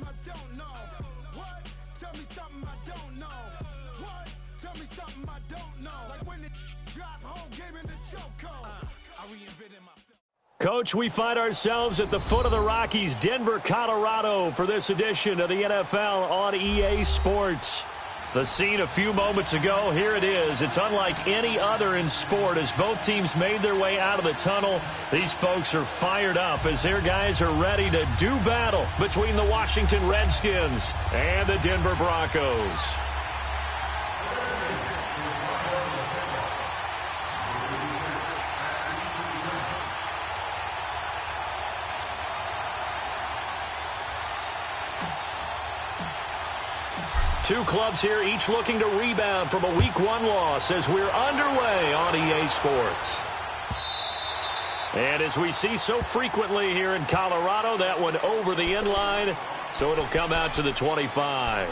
something I don't know. What? Tell me something I don't know. What? Tell me something I don't know. Like when it dropped, whole game in the chokehold. I reinvented myself. Coach, we find ourselves at the foot of the Rockies, Denver, Colorado, for this edition of the NFL on EA Sports. The scene a few moments ago, here it is. It's unlike any other in sport as both teams made their way out of the tunnel. These folks are fired up as their guys are ready to do battle between the Washington Redskins and the Denver Broncos. Two clubs here, each looking to rebound from a Week 1 loss as we're underway on EA Sports. And as we see so frequently here in Colorado, that one over the end line, so it'll come out to the 25.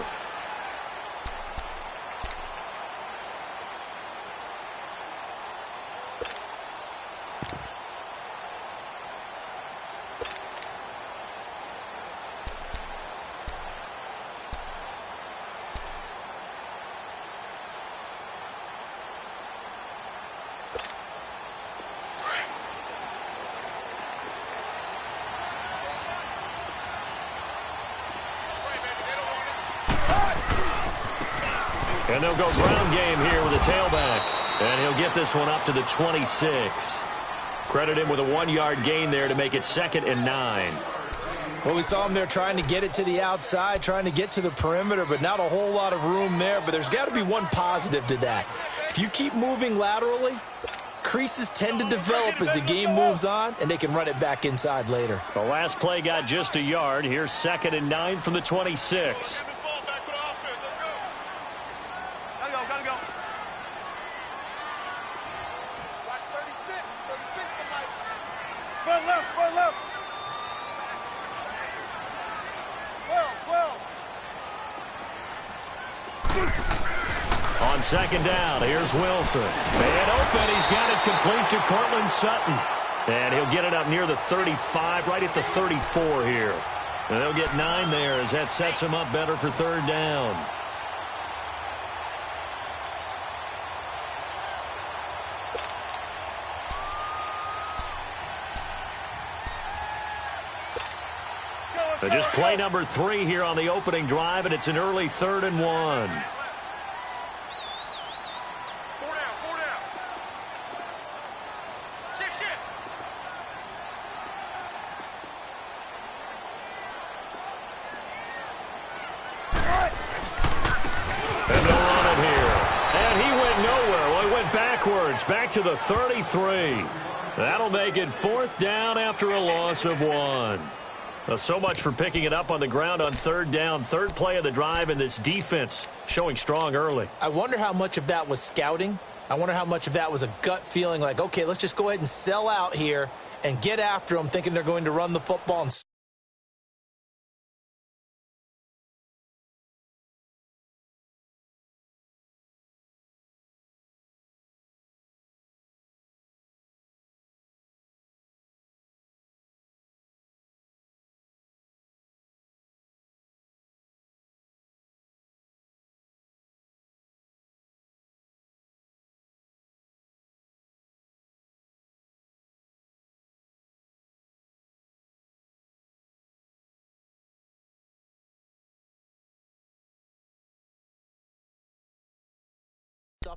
And they'll go ground game here with a tailback. And he'll get this one up to the 26. Credit him with a 1-yard gain there to make it 2nd and 9. Well, we saw him there trying to get it to the outside, trying to get to the perimeter, but not a whole lot of room there. But there's got to be one positive to that. If you keep moving laterally, creases tend to develop as the game moves on, and they can run it back inside later. The last play got just a yard. Here's 2nd and 9 from the 26. On 2nd down, here's Wilson. And open, he's got it complete to Cortland Sutton. And he'll get it up near the 35, right at the 34 here. And they'll get 9 there as that sets him up better for 3rd down. But just play number 3 here on the opening drive, and it's an early 3rd and 1. Back to the 33. That'll make it 4th down after a loss of 1. So much for picking it up on the ground on 3rd down. 3rd play of the drive, and this defense showing strong early. I wonder how much of that was scouting. I wonder how much of that was a gut feeling like, okay, let's just go ahead and sell out here and get after them, thinking they're going to run the football and stuff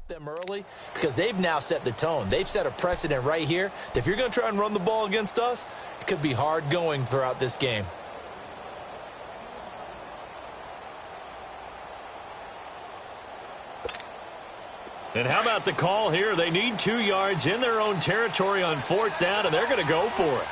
them early, because they've now set the tone. They've set a precedent right here that if you're going to try and run the ball against us, it could be hard going throughout this game. And how about the call here? They need 2 yards in their own territory on 4th down, and they're going to go for it.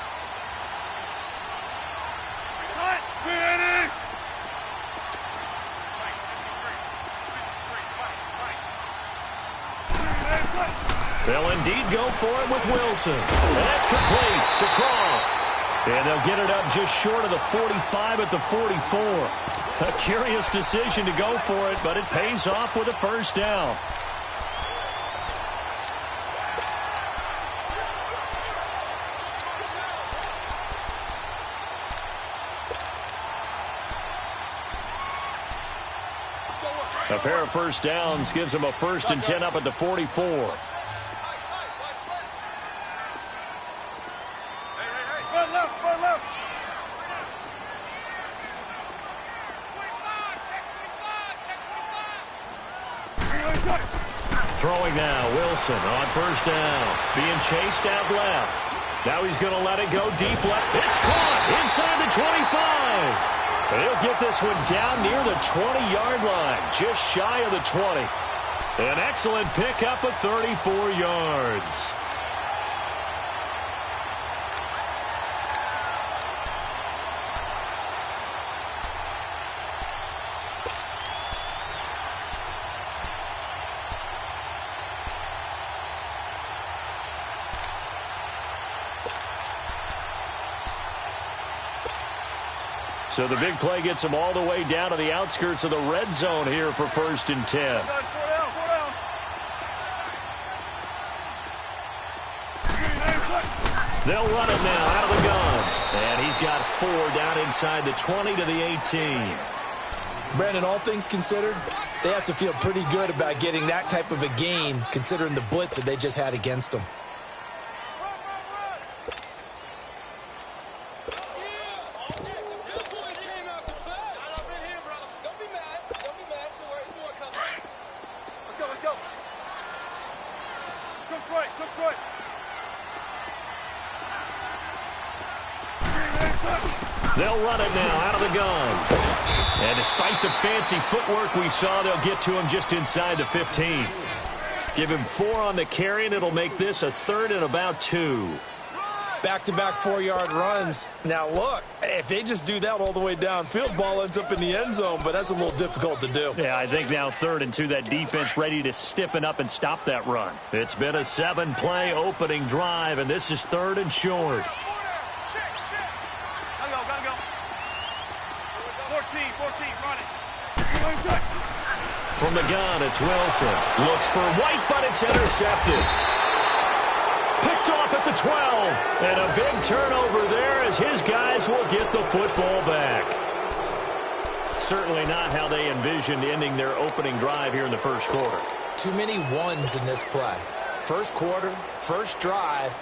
They'll indeed go for it with Wilson. And that's complete to Croft. And they'll get it up just short of the 45 at the 44. A curious decision to go for it, but it pays off with a 1st down. A pair of first downs gives them a 1st and 10 up at the 44. Throwing now, Wilson on first down. Being chased out left. Now he's going to let it go deep left. It's caught inside the 25. And he'll get this one down near the 20-yard line, just shy of the 20. An excellent pickup of 34 yards. So the big play gets them all the way down to the outskirts of the red zone here for 1st and 10. They'll run it now out of the gun. And he's got 4 down inside the 20 to the 18. Brandon, all things considered, they have to feel pretty good about getting that type of a gain considering the blitz that they just had against them. They'll run it now out of the gun. And despite the fancy footwork we saw, they'll get to him just inside the 15. Give him 4 on the carry, and it'll make this a 3rd and about 2. Back-to-back 4-yard runs. Now, look, if they just do that all the way downfield, ball ends up in the end zone, but that's a little difficult to do. Yeah, I think now 3rd and 2, that defense ready to stiffen up and stop that run. It's been a 7-play opening drive, and this is 3rd and short. From the gun, it's Wilson. Looks for White, but it's intercepted. Picked off at the 12. And a big turnover there as his guys will get the football back. Certainly not how they envisioned ending their opening drive here in the first quarter. Too many ones in this play. First quarter, first drive,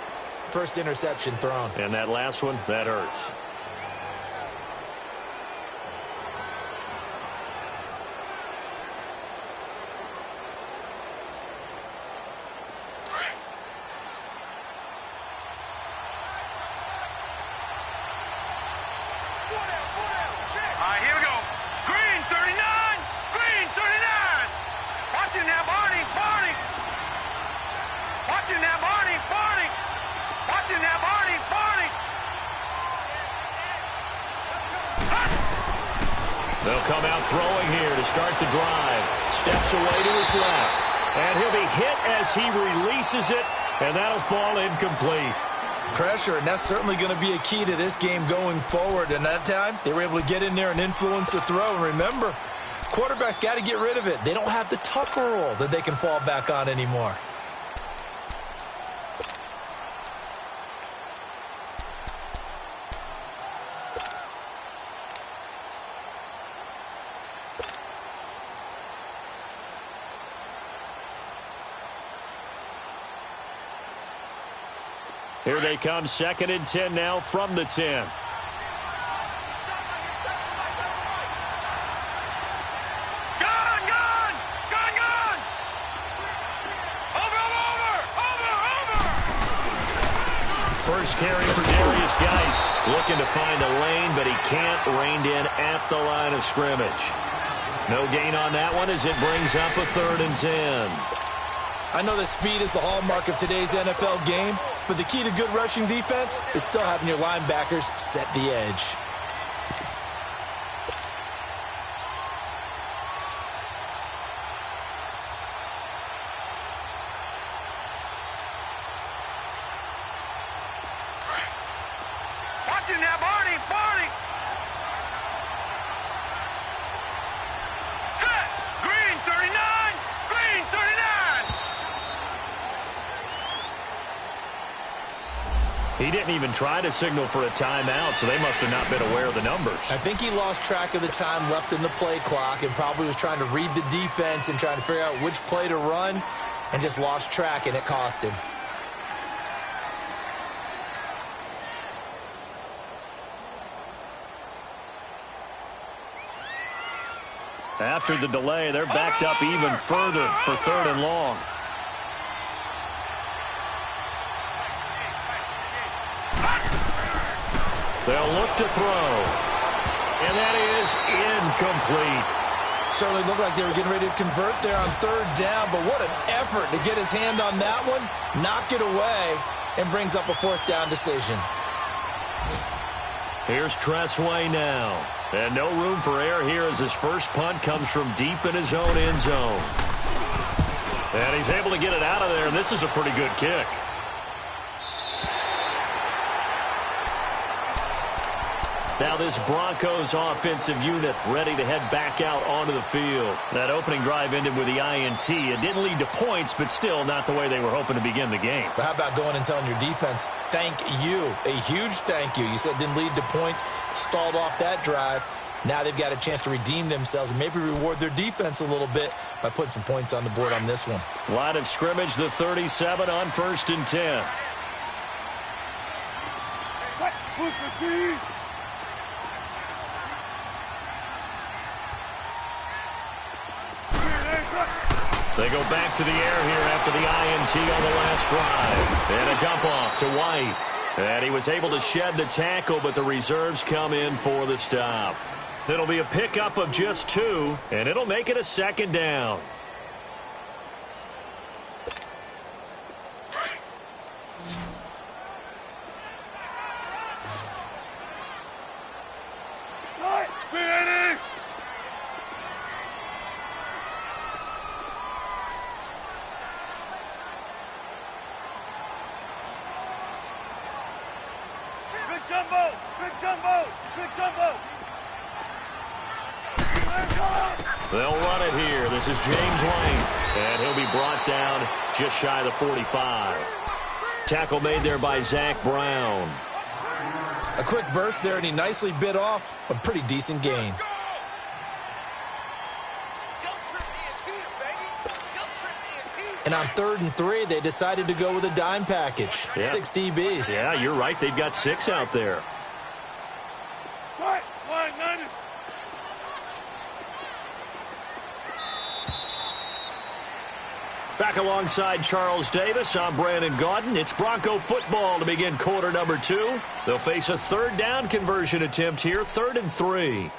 first interception thrown. And that last one, that hurts. They'll come out throwing here to start the drive. Steps away to his left. And he'll be hit as he releases it, and that'll fall incomplete. Pressure, and that's certainly going to be a key to this game going forward. And that time, they were able to get in there and influence the throw. And remember, quarterbacks got to get rid of it. They don't have the Tucker rule that they can fall back on anymore. Here they come, 2nd and 10 now from the 10. Gun! First carry for Darius Geis. Looking to find a lane, but he can't. Reined in at the line of scrimmage. No gain on that one as it brings up a 3rd and 10. I know that speed is the hallmark of today's NFL game, but the key to good rushing defense is still having your linebackers set the edge. Watching that, Barney! Set! Green 39! Green 39! He didn't even try to signal for a timeout, so they must have not been aware of the numbers. I think he lost track of the time left in the play clock and probably was trying to read the defense and trying to figure out which play to run and just lost track, and it cost him. After the delay, they're backed up even further for 3rd and long. They'll look to throw. And that is incomplete. Certainly looked like they were getting ready to convert there on 3rd down, but what an effort to get his hand on that one, knock it away, and brings up a 4th down decision. Here's Tressway now. And no room for error here as his first punt comes from deep in his own end zone. And he's able to get it out of there, and this is a pretty good kick. Now this Broncos offensive unit ready to head back out onto the field. That opening drive ended with the INT. It didn't lead to points, but still not the way they were hoping to begin the game. But how about going and telling your defense, thank you, a huge thank you. You said it didn't lead to points, stalled off that drive. Now they've got a chance to redeem themselves and maybe reward their defense a little bit by putting some points on the board on this one. Line of scrimmage, the 37 on 1st and 10. They go back to the air here after the INT on the last drive. And a dump off to White. And he was able to shed the tackle, but the reserves come in for the stop. It'll be a pickup of just 2, and it'll make it a 2nd down. They'll run it here. This is James Lane. And he'll be brought down just shy of the 45. Tackle made there by Zach Brown. A quick burst there, and he nicely bit off a pretty decent gain. And on 3rd and 3, they decided to go with a dime package. Yeah. 6 DBs. Yeah, you're right. They've got 6 out there. Back alongside Charles Davis, I'm Brandon Gaudin. It's Bronco football to begin quarter number 2. They'll face a 3rd down conversion attempt here, 3rd and 3.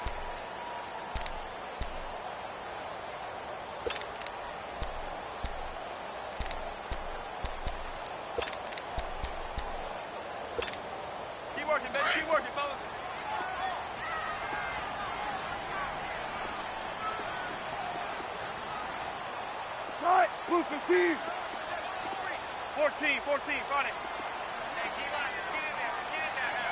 Keep working, baby. Keep working, fellas. Right, blue 15. 14, run it. Hey, keep on, just get in there, now.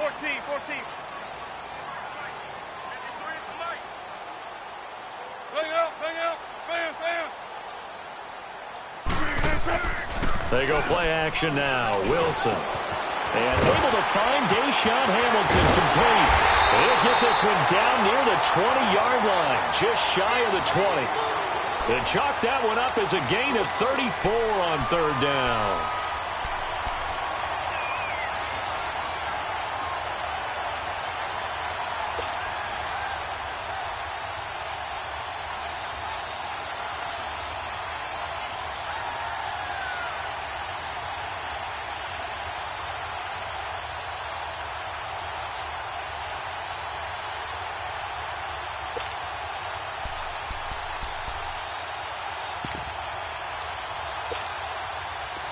14. Bang out, bam. They go play action now. Wilson. And able to find Deshaun Hamilton complete. He'll get this one down near the 20-yard line, just shy of the 20. They chalk that one up as a gain of 34 on 3rd down.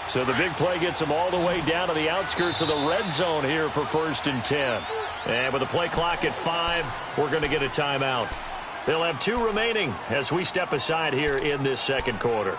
So the big play gets them all the way down to the outskirts of the red zone here for 1st and 10. And with the play clock at 5, we're going to get a timeout. They'll have 2 remaining as we step aside here in this 2nd quarter.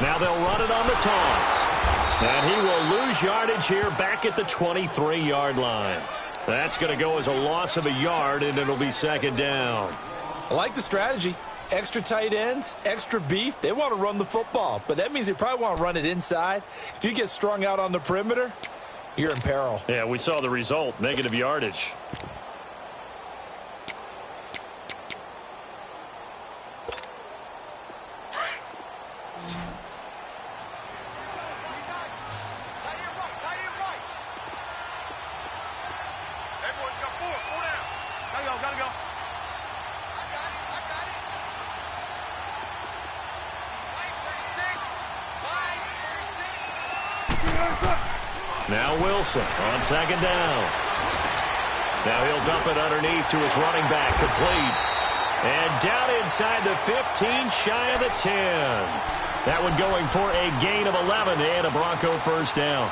Now they'll run it on the toss. And he will lose yardage here back at the 23-yard line. That's going to go as a loss of a yard, and it'll be second down. I like the strategy. Extra tight ends, extra beef. They want to run the football, but that means they probably want to run it inside. If you get strung out on the perimeter, you're in peril. Yeah, we saw the result, negative yardage. Now Wilson on second down. Now he'll dump it underneath to his running back, complete. And down inside the 15, shy of the 10. That one going for a gain of 11 and a Bronco first down.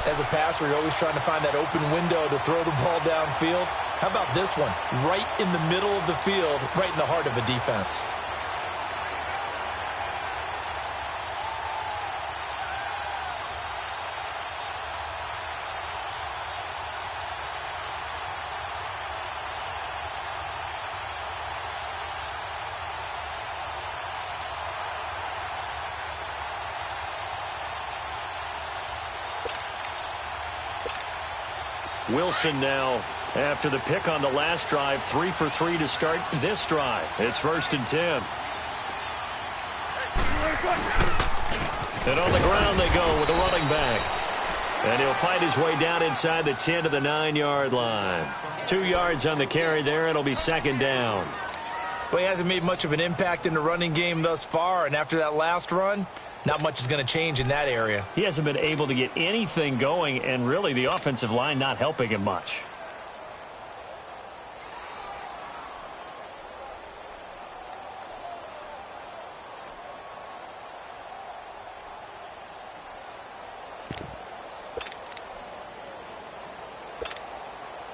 As a passer, you're always trying to find that open window to throw the ball downfield. How about this one? Right in the middle of the field, right in the heart of a defense. Wilson now, after the pick on the last drive, 3 for 3 to start this drive. It's 1st and 10. And on the ground they go with the running back. And he'll fight his way down inside the 10 to the 9-yard line. 2 yards on the carry there. It'll be second down. Well, he hasn't made much of an impact in the running game thus far, and after that last run, not much is going to change in that area. He hasn't been able to get anything going, and really the offensive line not helping him much.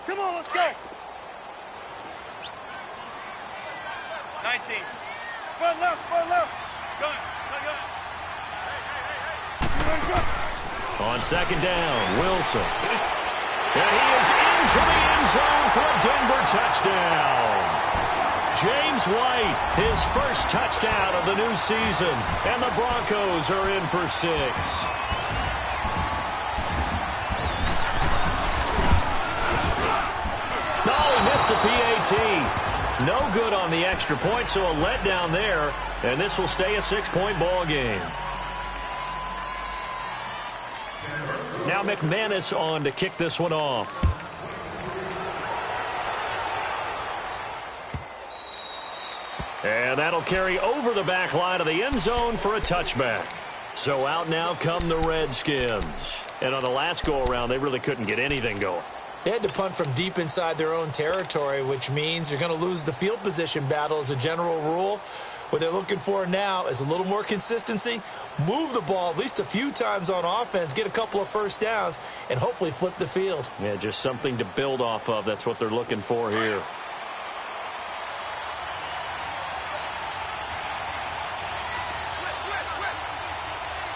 Come on, let's go. 19. Run left, run left. Gun, gun, gun. On second down, Wilson. And he is into the end zone for a Denver touchdown. James White, his first touchdown of the new season. And the Broncos are in for 6. No, he missed the PAT. No good on the extra point, so a letdown there. And this will stay a 6-point ball game. Now McManus on to kick this one off. And that'll carry over the back line of the end zone for a touchback. So out now come the Redskins. And on the last go-around, they really couldn't get anything going. They had to punt from deep inside their own territory, which means you're going to lose the field position battle as a general rule. What they're looking for now is a little more consistency, move the ball at least a few times on offense, get a couple of first downs, and hopefully flip the field. Yeah, just something to build off of. That's what they're looking for here.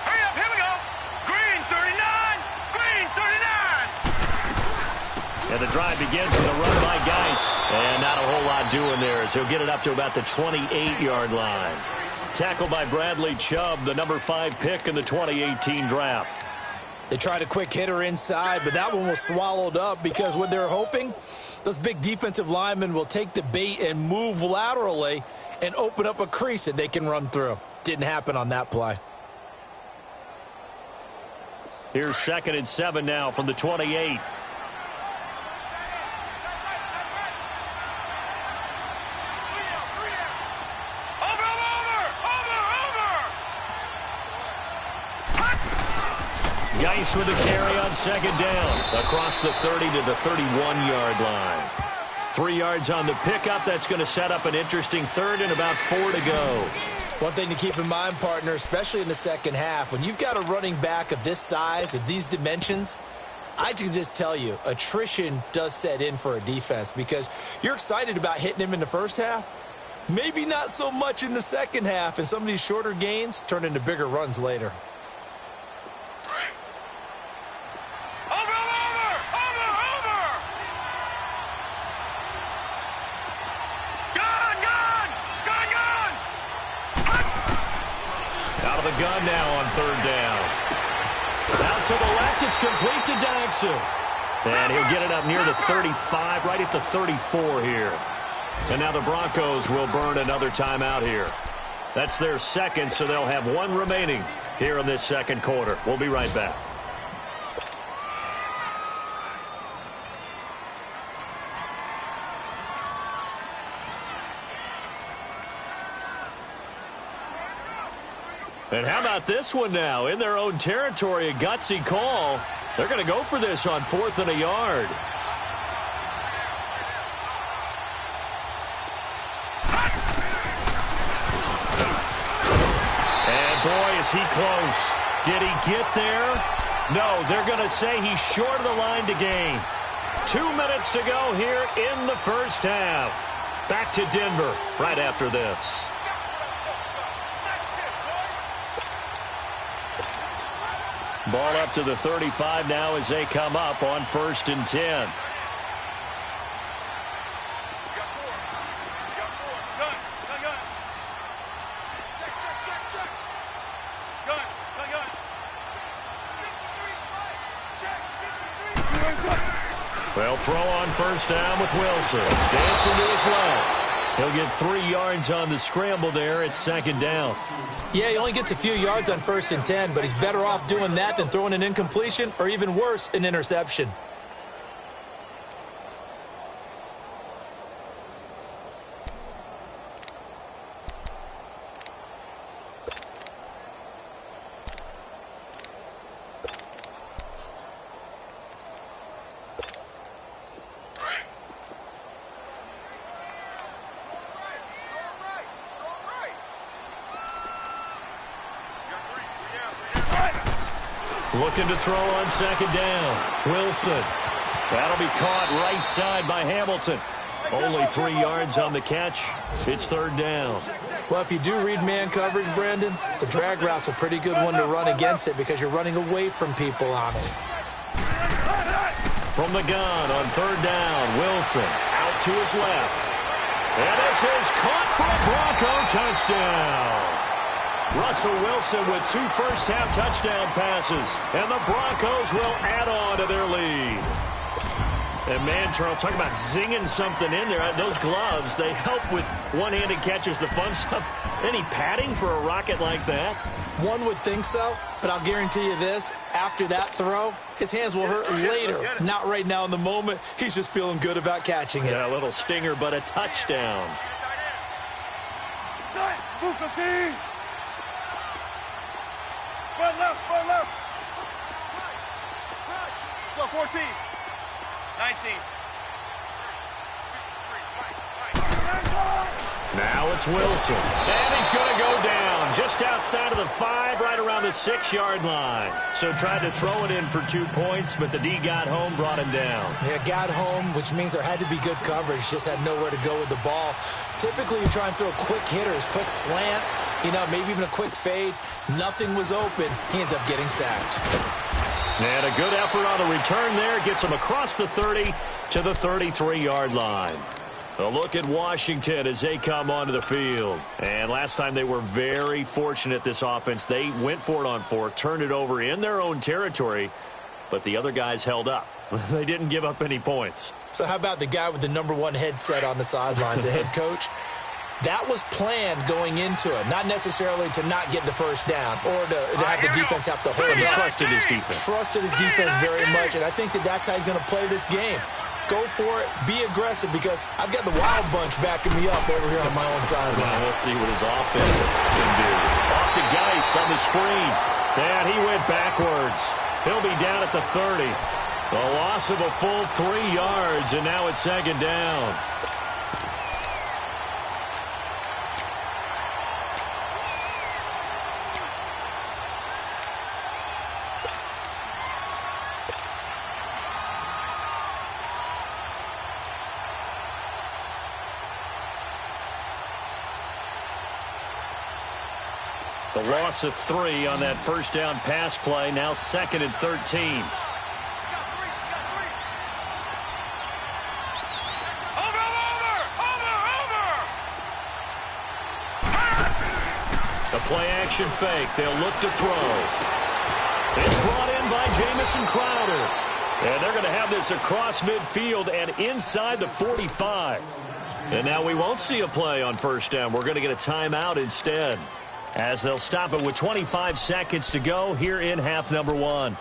Hurry up, here we go. Green 39, green 39. And the drive begins with a run by Geis. And not a whole lot doing there as he'll get it up to about the 28-yard line. Tackled by Bradley Chubb, the number 5 pick in the 2018 draft. They tried a quick hitter inside, but that one was swallowed up because what they're hoping, those big defensive linemen will take the bait and move laterally and open up a crease that they can run through. Didn't happen on that play. Here's 2nd and 7 now from the 28. Geis with a carry on second down across the 30 to the 31-yard line. 3 yards on the pickup. That's going to set up an interesting third and about 4 to go. One thing to keep in mind, partner, especially in the second half, when you've got a running back of this size, of these dimensions, I can just tell you, attrition does set in for a defense because you're excited about hitting him in the first half, Maybe not so much in the second half, and some of these shorter gains turn into bigger runs later. Out of the gun now on third down. Out to the left, it's complete to Daxon. And he'll get it up near the 35, right at the 34 here. And now the Broncos will burn another timeout here. That's their second, so they'll have one remaining here in this second quarter. We'll be right back. And how about this one now? In their own territory, a gutsy call. They're going to go for this on 4th and a yard. And boy, is he close. Did he get there? No, they're going to say he's short of the line to gain. 2 minutes to go here in the first half. Back to Denver right after this. Ball up to the 35 now as they come up on 1st and 10. Well, throw on 1st down with Wilson. Dancing to his left. He'll get 3 yards on the scramble there. It's 2nd down. Yeah, he only gets a few yards on 1st and 10, but he's better off doing that than throwing an incompletion or even worse, an interception. Looking to throw on 2nd down. Wilson. That'll be caught right side by Hamilton. Only 3 yards on the catch. It's 3rd down. Well, if you do read man coverage, Brandon, the drag route's a pretty good one to run against it because you're running away from people on it. From the gun on 3rd down, Wilson out to his left. And this is caught for a Bronco touchdown. Russell Wilson with 2 first-half touchdown passes. And the Broncos will add on to their lead. And man, Charles, talking about zinging something in there. Those gloves, they help with one-handed catches, the fun stuff. Any padding for a rocket like that? One would think so, but I'll guarantee you this. After that throw, his hands will hurt later. Not right now in the moment. He's just feeling good about catching it. Yeah, a little stinger, but a touchdown. Move 15. Front left, front left. Let's go, 14. 19. Now it's Wilson. And he's going to go down just outside of the 5, right around the 6-yard line. So tried to throw it in for 2 points, but the D got home, brought him down. Yeah, got home, which means there had to be good coverage. Just had nowhere to go with the ball. Typically, you try and throw quick hitters, quick slants, maybe even a quick fade. Nothing was open. He ends up getting sacked. And a good effort on the return there. Gets him across the 30 to the 33-yard line. A look at Washington as they come onto the field. And last time they were very fortunate, this offense. They went for it on 4, turned it over in their own territory, but the other guys held up. They didn't give up any points. So how about the guy with the #1 headset on the sidelines, the head coach? That was planned going into it, not necessarily to not get the first down or to have the defense have to hold it. He trusted his defense. Trusted his defense very much, and I think that's how he's going to play this game. Go for it. Be aggressive because I've got the Wild Bunch backing me up over here on my own sideline. Well, we'll see what his offense can do. Off to Geis on the screen. And he went backwards. He'll be down at the 30. A loss of a full 3 yards, and now it's 2nd down. The loss of 3 on that first down pass play. Now 2nd and 13. The play action fake. They'll look to throw. It's brought in by Jamison Crowder. And they're going to have this across midfield and inside the 45. And now we won't see a play on first down. We're going to get a timeout instead, as they'll stop it with 25 seconds to go here in half number 1.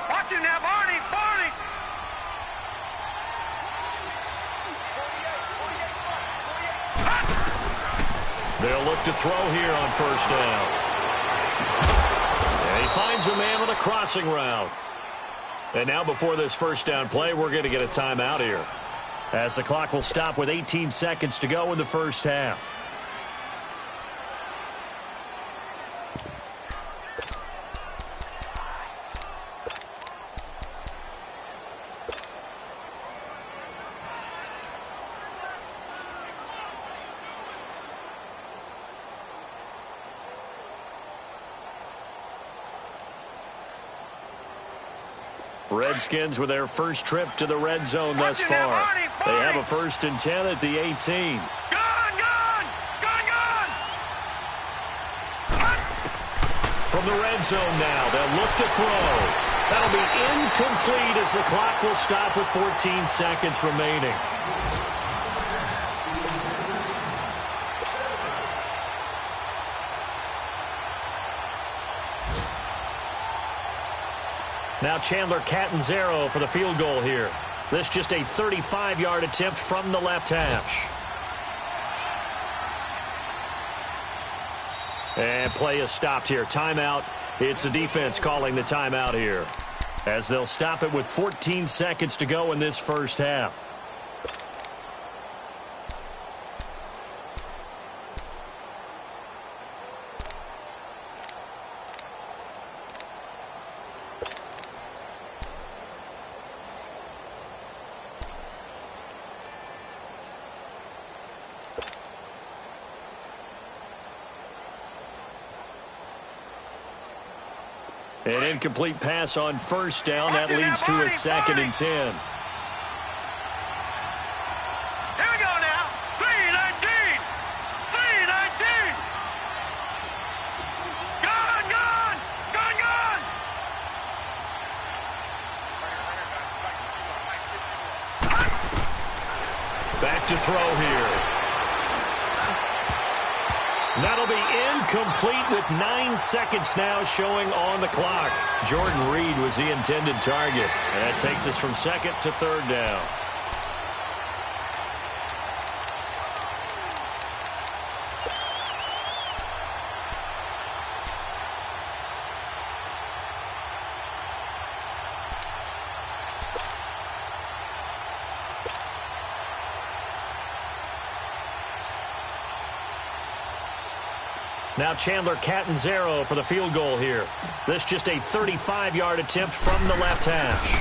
Watch him now, Barney! Barney! They'll look to throw here on first down. And he finds a man with a crossing route. And now before this first down play, we're going to get a timeout here, as the clock will stop with 18 seconds to go in the first half. Redskins with their first trip to the red zone thus far. They have a 1st and 10 at the 18. From the red zone now, they'll look to throw. That'll be incomplete as the clock will stop with 14 seconds remaining. Now Chandler Catanzaro for the field goal here. This just a 35-yard attempt from the left hash. And play is stopped here. Timeout. It's the defense calling the timeout here, as they'll stop it with 14 seconds to go in this first half. An incomplete pass on first down. That leads to a 2nd and 10. Here we go now. 3-19. 3-19. Gone, gone. Gone, gone. Back to throw here. That'll be incomplete with 9 seconds now showing on the clock. Jordan Reed was the intended target. And that takes us from 2nd to 3rd down. Now Chandler Catanzaro for the field goal here. This just a 35-yard attempt from the left hash.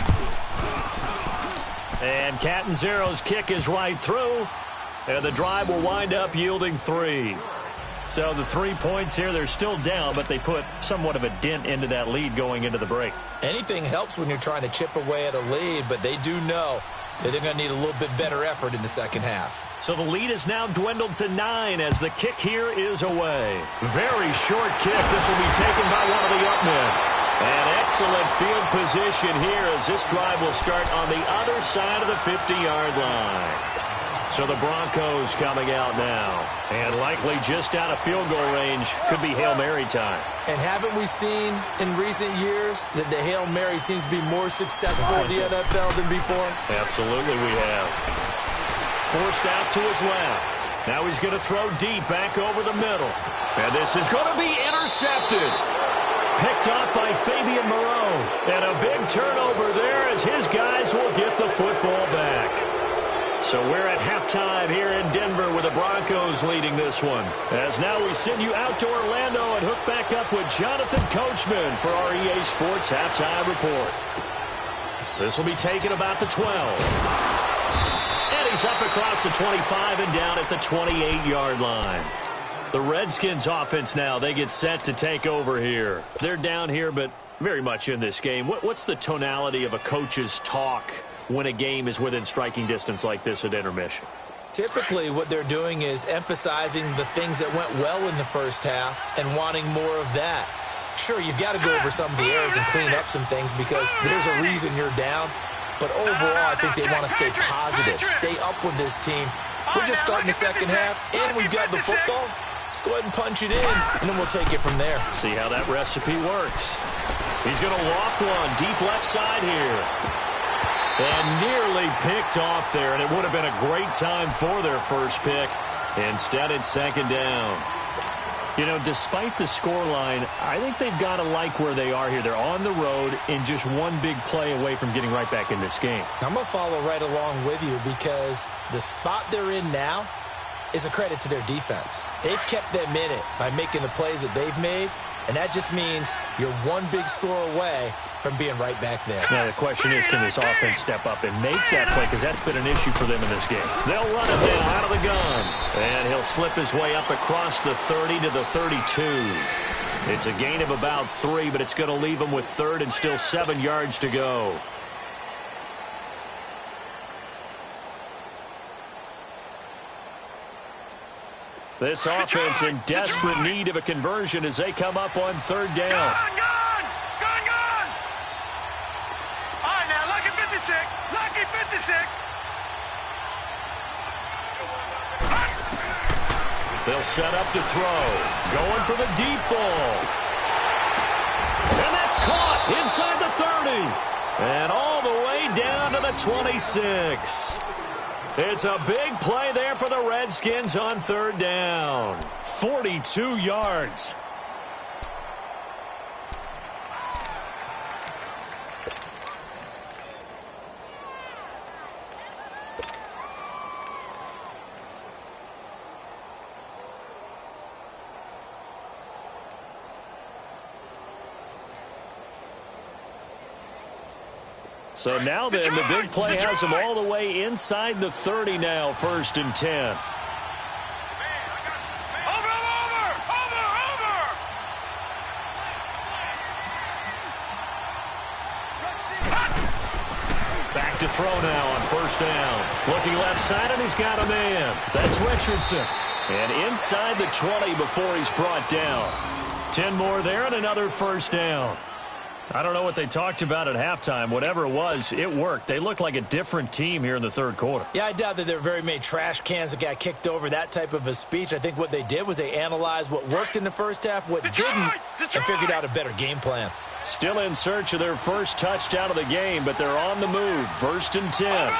And Catanzaro's kick is right through. And the drive will wind up yielding 3. So the 3 points here, they're still down, but they put somewhat of a dent into that lead going into the break. Anything helps when you're trying to chip away at a lead, but they do know that they're going to need a little bit better effort in the second half. So the lead is now dwindled to 9 as the kick here is away. Very short kick. This will be taken by one of the upmen. An excellent field position here as this drive will start on the other side of the 50-yard line. So the Broncos coming out now, and likely just out of field goal range. Could be Hail Mary time. And haven't we seen in recent years that the Hail Mary seems to be more successful in the NFL than before? Absolutely we have. Forced out to his left. Now he's going to throw deep back over the middle. And this is going to be intercepted. Picked up by Fabian Moreau. And a big turnover there as his guys will get the football back. So we're at halftime here in Denver with the Broncos leading this one. As now we send you out to Orlando and hook back up with Jonathan Coachman for our EA Sports Halftime Report. This will be taken about the 12. And he's up across the 25 and down at the 28-yard line. The Redskins offense now, they get set to take over here. They're down here, but very much in this game. What's the tonality of a coach's talk when a game is within striking distance like this at intermission? Typically, what they're doing is emphasizing the things that went well in the first half and wanting more of that. Sure, you've got to go over some of the errors and clean up some things because there's a reason you're down. But overall, I think they want to stay positive, stay up with this team. We're just starting the second half, and we've got the football. Let's go ahead and punch it in, and then we'll take it from there. See how that recipe works. He's going to loft one deep left side here. And nearly picked off there, and it would have been a great time for their first pick. Instead, it's second down. You know, despite the scoreline, I think they've got to like where they are here. They're on the road and just one big play away from getting right back in this game. I'm going to follow right along with you because the spot they're in now is a credit to their defense. They've kept them in it by making the plays that they've made, and that just means you're one big score away from being right back there. Now, the question is, can this offense step up and make that play? Because that's been an issue for them in this game. They'll run it now out of the gun. And he'll slip his way up across the 30 to the 32. It's a gain of about 3, but it's going to leave him with third and still 7 yards to go. This offense in desperate need of a conversion as they come up on third down. Lucky 56. They'll set up to throw. Going for the deep ball. And that's caught inside the 30. And all the way down to the 26. It's a big play there for the Redskins on third down. 42 yards. So now then, the big play has them all the way inside the 30 now, first and 10. Over! Back to throw now on first down. Looking left side, and he's got a man. That's Richardson. And inside the 20 before he's brought down. 10 more there and another first down. I don't know what they talked about at halftime. Whatever it was, it worked. They looked like a different team here in the third quarter. Yeah, I doubt that there were very many trash cans that got kicked over, that type of a speech. I think what they did was they analyzed what worked in the first half, what didn't, and figured out a better game plan. Still in search of their first touchdown of the game, but they're on the move. First and 10.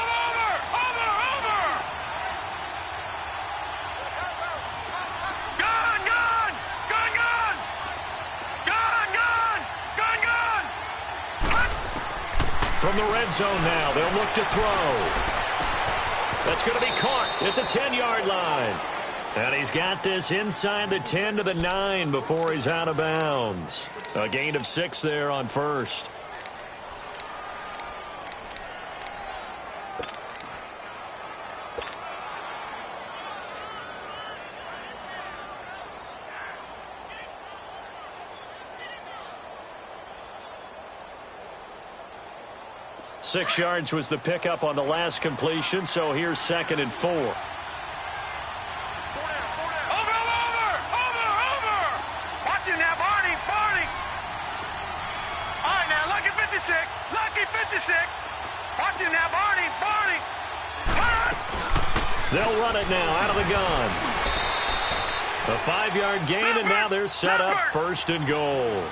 From the red zone now, they'll look to throw. That's going to be caught at the 10-yard line. And he's got this inside the 10 to the 9 before he's out of bounds. A gain of 6 there on first. Six yards was the pickup on the last completion, so here's second and 4. Over! Watch him now, Barney! All right, now, Lucky 56! Watch him now, Barney! They'll run it now out of the gun. A 5-yard gain, and now they're set up first and goal.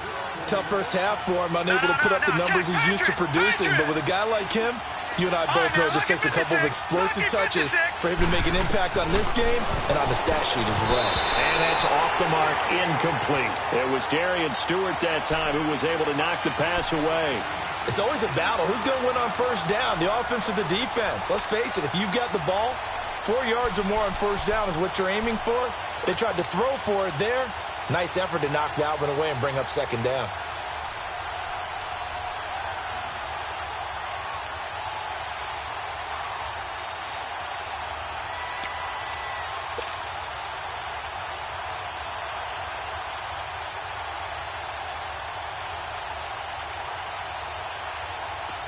Tough first half for him, unable to put up the numbers he's used to producing. But with a guy like him, you and I both know it just takes a couple of explosive touches for him to make an impact on this game and on the stat sheet as well. And that's off the mark, incomplete. It was Darian Stewart that time who was able to knock the pass away. It's always a battle. Who's going to win on first down, the offense or the defense? Let's face it, if you've got the ball, 4 yards or more on first down is what you're aiming for. They tried to throw for it there. Nice effort to knock that one away and bring up second down.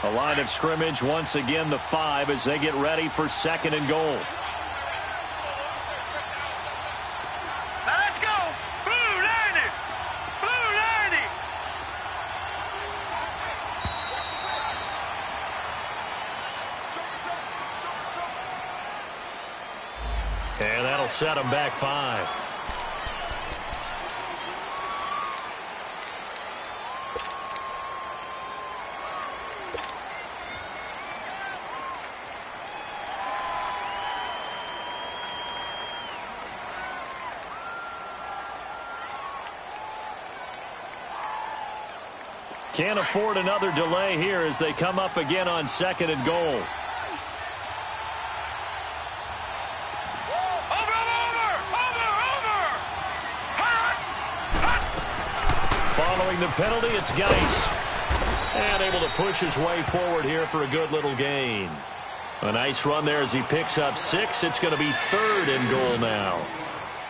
A line of scrimmage, once again, the 5 as they get ready for 2nd and goal. Now let's go. Blue 90. Blue 90. And that'll set them back 5. Can't afford another delay here as they come up again on 2nd and goal. Following the penalty, it's Geis. And able to push his way forward here for a good little gain. A nice run there as he picks up 6. It's going to be 3rd and goal now.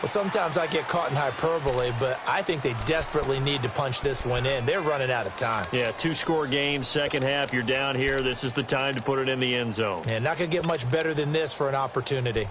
Well, sometimes I get caught in hyperbole, but I think they desperately need to punch this one in. They're running out of time. Yeah, 2-score game, second half. You're down here. This is the time to put it in the end zone. Yeah, not going to get much better than this for an opportunity.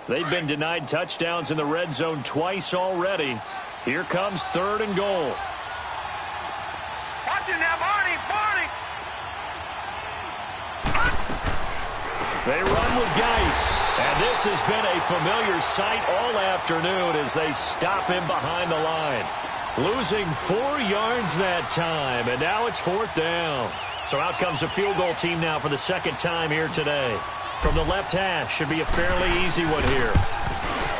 They've been denied touchdowns in the red zone twice already. Here comes 3rd and goal. Watch it now, Barney. Barney. They run with Geis. And this has been a familiar sight all afternoon as they stop him behind the line. Losing 4 yards that time, and now it's 4th down. So out comes a field goal team now for the 2nd time here today. From the left hash, should be a fairly easy one here.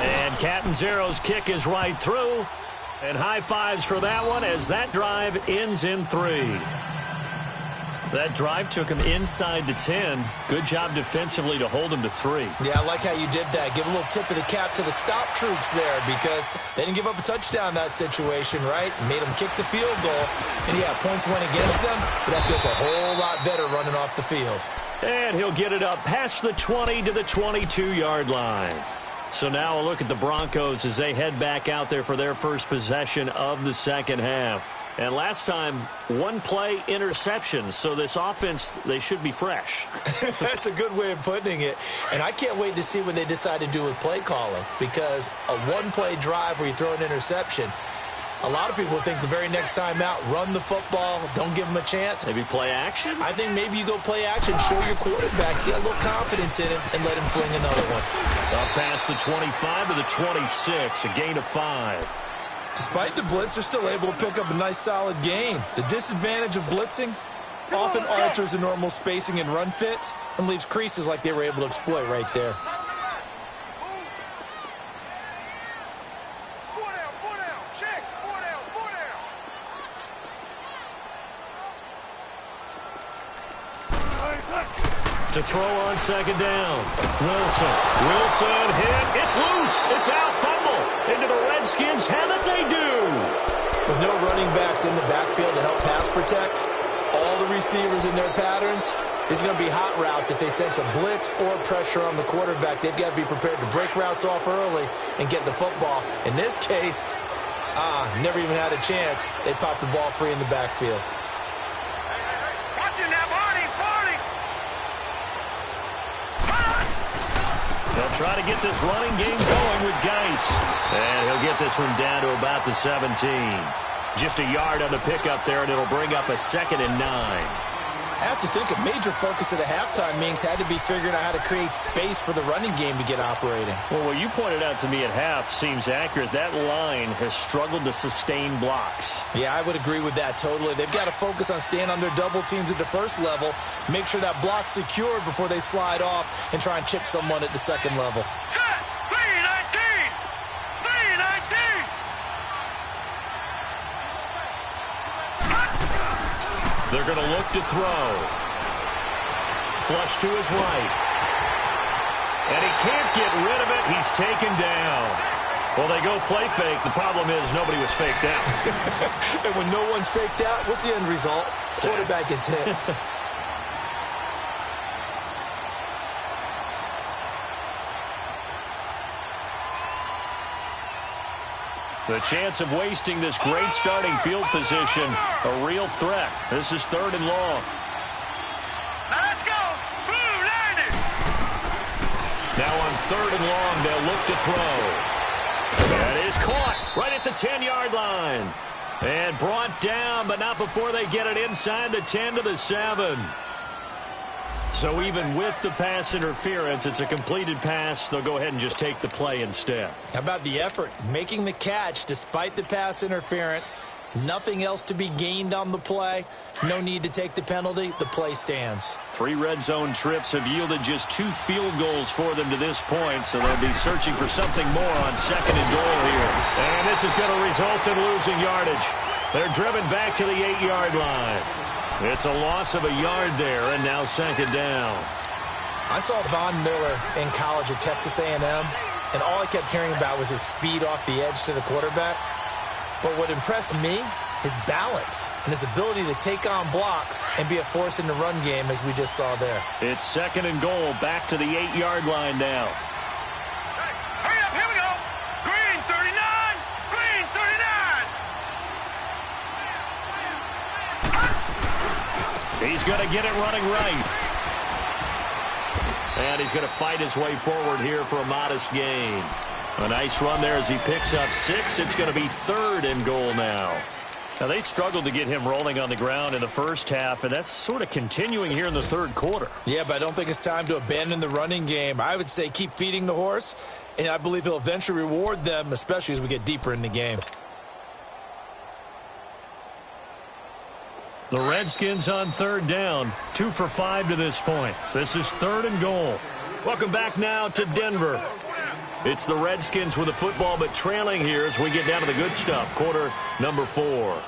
And Catanzaro's kick is right through. And high fives for that one as that drive ends in 3. That drive took him inside the 10. Good job defensively to hold him to 3. Yeah, I like how you did that. Give a little tip of the cap to the stop troops there because they didn't give up a touchdown in that situation, right? Made them kick the field goal. And, yeah, points went against them, but that feels a whole lot better running off the field. And he'll get it up past the 20 to the 22-yard line. So now a look at the Broncos as they head back out there for their first possession of the second half. And last time, 1-play interception. So this offense, they should be fresh. That's a good way of putting it. And I can't wait to see what they decide to do with play calling because a 1-play drive where you throw an interception, a lot of people think the very next time out, run the football, don't give them a chance. Maybe play action? I think maybe you go play action, show your quarterback, get a little confidence in him, and let him fling another one. Up past the 25 to the 26, a gain of 5. Despite the blitz, they're still able to pick up a nice solid gain. The disadvantage of blitzing often alters the normal spacing and run fits and leaves creases like they were able to exploit right there. To throw on second down. Wilson hit. It's loose. It's out. Fumble. Into the Redskins. Have it they do. With no running backs in the backfield to help pass protect, all the receivers in their patterns, these are going to be hot routes. If they sense a blitz or pressure on the quarterback, they've got to be prepared to break routes off early and get the football. In this case, never even had a chance. They popped the ball free in the backfield. Watch it now, Barney. Barney. They'll try to get this running game going with Geis. And he'll get this one down to about the 17. Just a yard on the pickup there, and it'll bring up a 2nd and 9. I have to think a major focus of the halftime meetings had to be figuring out how to create space for the running game to get operating. Well, what you pointed out to me at half seems accurate. That line has struggled to sustain blocks. Yeah, I would agree with that totally. They've got to focus on staying on their double teams at the first level, make sure that block's secured before they slide off and try and chip someone at the second level. Set. 319. 319. They're going to look to throw. Flush to his right. And he can't get rid of it. He's taken down. Well, they go play fake. The problem is nobody was faked out. And when no one's faked out, what's the end result? Quarterback gets hit. The chance of wasting this great starting field position, a real threat. This is 3rd and long. Now let's go. Blue Liners. Now on 3rd and long, they'll look to throw. That is caught right at the 10-yard line. And brought down, but not before they get it inside the 10 to the 7. So even with the pass interference, it's a completed pass. They'll go ahead and just take the play instead. How about the effort? Making the catch despite the pass interference. Nothing else to be gained on the play. No need to take the penalty. The play stands. 3 red zone trips have yielded just 2 field goals for them to this point, so they'll be searching for something more on 2nd and goal here. And this is going to result in losing yardage. They're driven back to the 8-yard line. It's a loss of a yard there, and now 2nd down. I saw Von Miller in college at Texas A&M, and all I kept hearing about was his speed off the edge to the quarterback. But what impressed me, his balance and his ability to take on blocks and be a force in the run game, as we just saw there. It's 2nd and goal, back to the 8-yard line now. Hey, hurry up, here we go. Green 39, green 39. He's going to get it running right. And he's going to fight his way forward here for a modest gain. A nice run there as he picks up 6. It's going to be 3rd and goal now. Now, they struggled to get him rolling on the ground in the first half, and that's sort of continuing here in the 3rd quarter. Yeah, but I don't think it's time to abandon the running game. I would say keep feeding the horse, and I believe he'll eventually reward them, especially as we get deeper in the game. The Redskins on 3rd down, 2 for 5 to this point. This is 3rd and goal. Welcome back now to Denver. It's the Redskins with the football, but trailing here as we get down to the good stuff. Quarter number 4.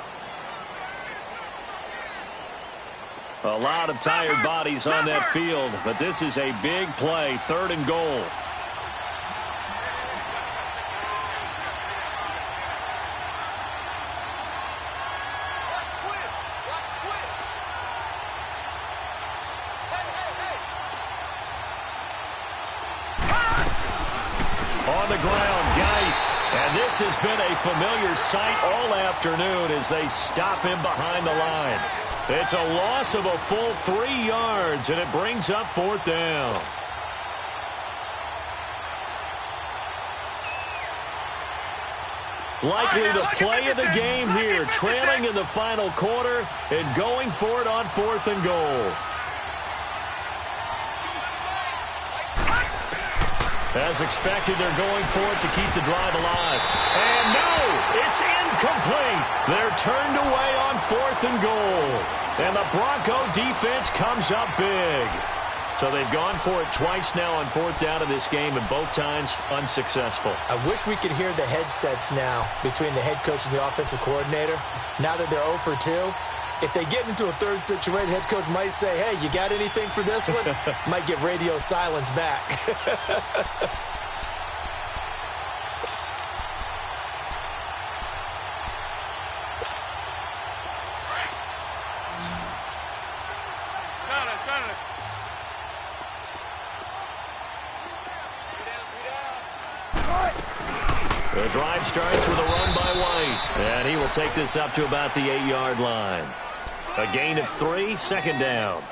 A lot of tired bodies on that field, but this is a big play. 3rd and goal. On the ground, Geis. And this has been a familiar sight all afternoon as they stop him behind the line. It's a loss of a full 3 yards, and it brings up 4th down. Likely the play of the game here, trailing in the final quarter and going for it on 4th and goal. As expected, they're going for it to keep the drive alive. And no, it's incomplete. They're turned away on 4th and goal. And the Bronco defense comes up big. So they've gone for it twice now on 4th down in this game, and both times unsuccessful. I wish we could hear the headsets now between the head coach and the offensive coordinator. Now that they're 0 for 2. If they get into a 3rd situation, head coach might say, hey, you got anything for this one? Might get radio silence back. The drive starts with a run by White, and he will take this up to about the 8-yard line. A gain of 3, 2nd down.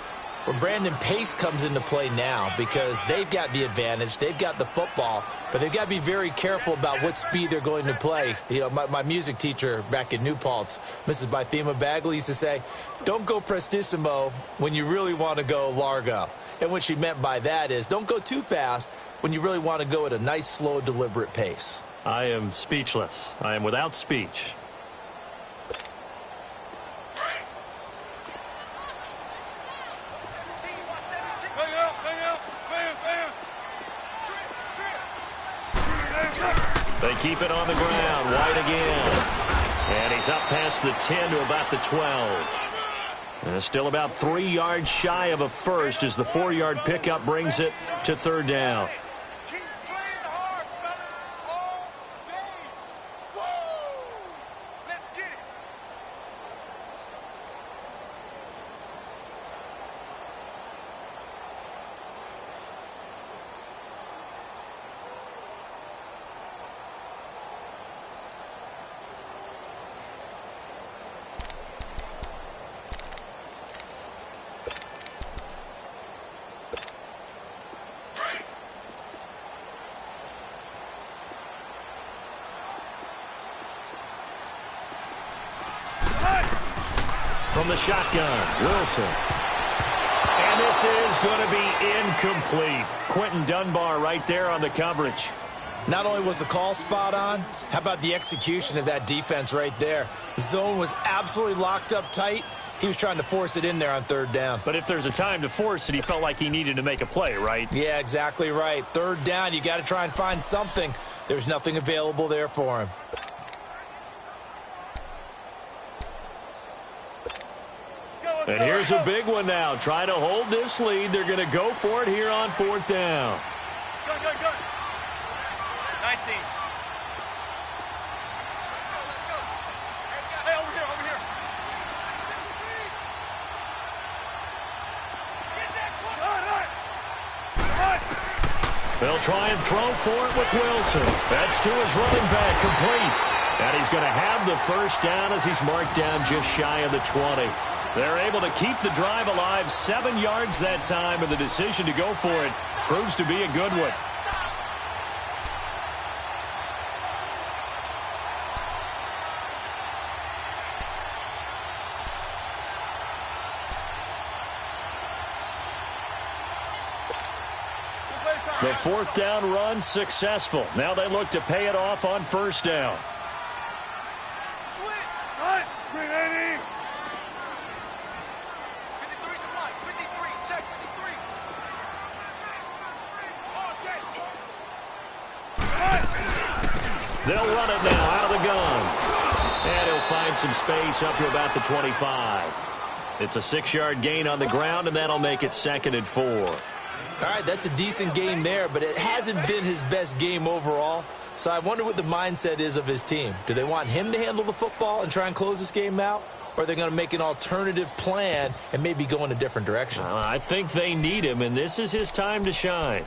Well, Brandon, pace comes into play now because they've got the advantage. They've got the football, but they've got to be very careful about what speed they're going to play. You know, my music teacher back in New Paltz, Mrs. Bythema Bagley, used to say, don't go prestissimo when you really want to go largo. And what she meant by that is don't go too fast when you really want to go at a nice, slow, deliberate pace. I am speechless. I am without speech. They keep it on the ground. White again. And he's up past the 10 to about the 12. And still about 3 yards shy of a first as the 4-yard pickup brings it to 3rd down. the shotgun. Wilson. And this is going to be incomplete. Quentin Dunbar right there on the coverage. Not only was the call spot on, how about the execution of that defense right there? The zone was absolutely locked up tight. He was trying to force it in there on third down. But if there's a time to force it, he felt like he needed to make a play, right? Yeah, exactly right. Third down, you got to try and find something. There's nothing available there for him. And here's a big one now. Try to hold this lead. They're going to go for it here on fourth down. Go. 19. Hey, over here. They'll try and throw for it with Wilson. That's to his running back, complete. And he's going to have the first down as he's marked down just shy of the 20. They're able to keep the drive alive, 7 yards that time, and the decision to go for it proves to be a good one. The fourth down run successful. Now they look to pay it off on first down. Switch. Right. 380. 53 slide. 53. Check. 53. They'll run it now out of the gun. And he'll find some space up to about the 25. It's a 6-yard gain on the ground, and that'll make it 2nd and 4. All right, that's a decent game there, but it hasn't been his best game overall. So I wonder what the mindset is of his team. Do they want him to handle the football and try and close this game out? Or are they going to make an alternative plan and maybe go in a different direction? I think they need him, and this is his time to shine.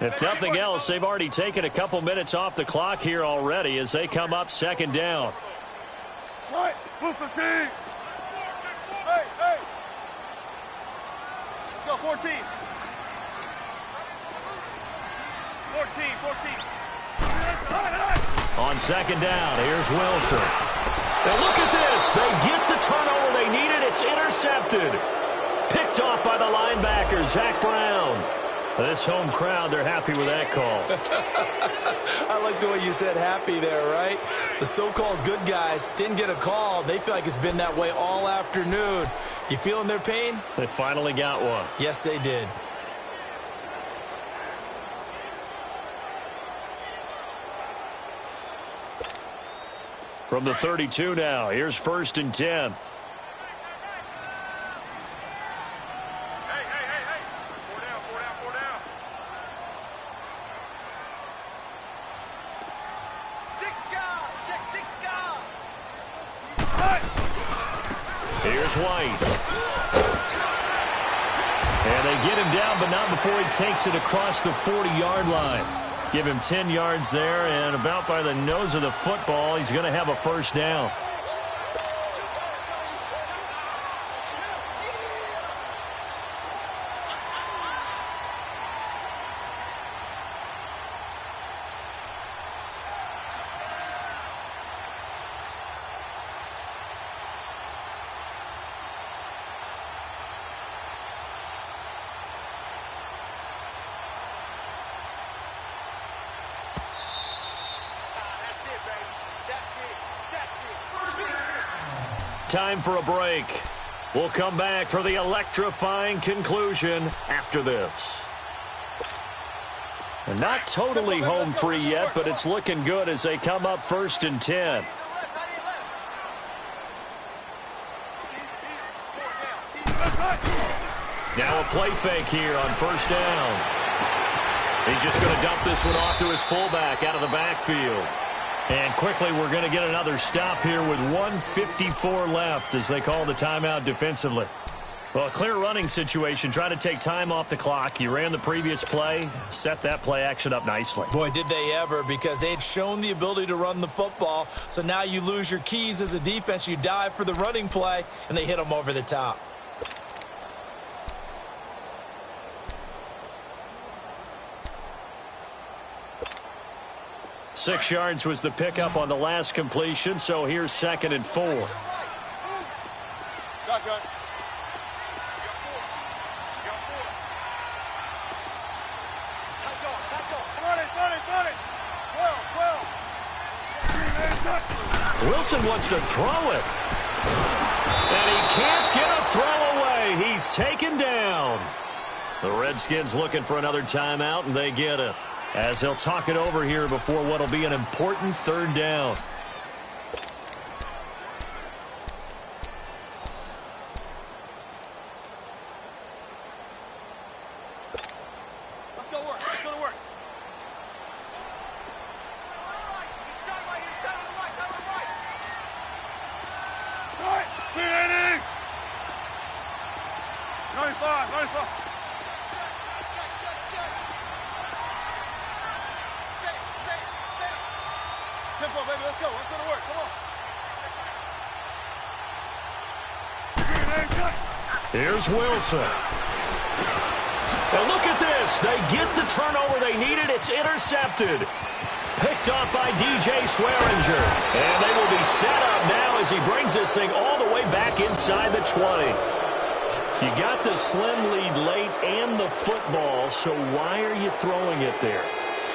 If nothing else, they've already taken a couple minutes off the clock here already as they come up 2nd down. Right. Move 15. Hey. Let's go 14. 14. On 2nd down, here's Wilson. And look at this. They get the turnover they needed. It's intercepted. Picked off by the linebacker, Zach Brown. This home crowd, they're happy with that call. I like the way you said happy there, right? The so-called good guys didn't get a call. They feel like it's been that way all afternoon. You feeling their pain? They finally got one. Yes, they did. From the 32 now, here's 1st and 10. Here's White. And they get him down, but not before he takes it across the 40-yard line. Give him 10 yards there, and about by the nose of the football, he's going to have a first down. Time for a break. We'll come back for the electrifying conclusion after this. And not totally home free yet, but it's looking good as they come up 1st and 10. Now a play fake here on 1st down. He's just going to dump this one off to his fullback out of the backfield. And quickly, we're going to get another stop here with 1:54 left as they call the timeout defensively. Well, a clear running situation. Try to take time off the clock. You ran the previous play, set that play action up nicely. Boy, did they ever, because they had shown the ability to run the football. So now you lose your keys as a defense. You dive for the running play, and they hit them over the top. Six yards was the pickup on the last completion, so here's 2nd and 4. Shotgun. Wilson wants to throw it. And he can't get a throw away. He's taken down. The Redskins looking for another timeout, and they get it, as they'll talk it over here before what will be an important 3rd down. Let's go work. Let's go to work. Clear 95, 95. Tempo, baby, let's go. Let's go to work. Come on. Here's Wilson. And look at this. They get the turnover they needed. It's intercepted. Picked up by DJ Swearinger. And they will be set up now as he brings this thing all the way back inside the 20. You got the slim lead late and the football, so why are you throwing it there?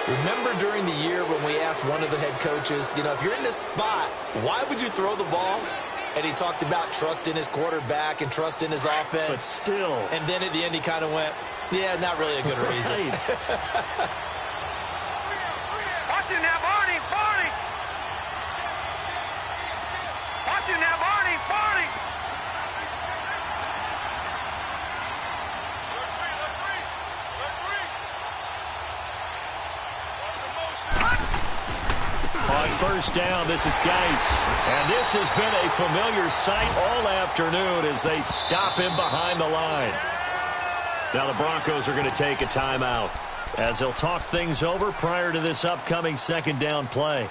Remember during the year when we asked one of the head coaches, you know, if you're in this spot, why would you throw the ball? And he talked about trust in his quarterback and trust in his offense. But still. And then at the end he kind of went, yeah, not really a good reason. Watch it now, Barney. Barney. Watch it now, Barney. Barney. On 1st down, this is Geis. And this has been a familiar sight all afternoon as they stop him behind the line. Now the Broncos are going to take a timeout as they'll talk things over prior to this upcoming 2nd down play.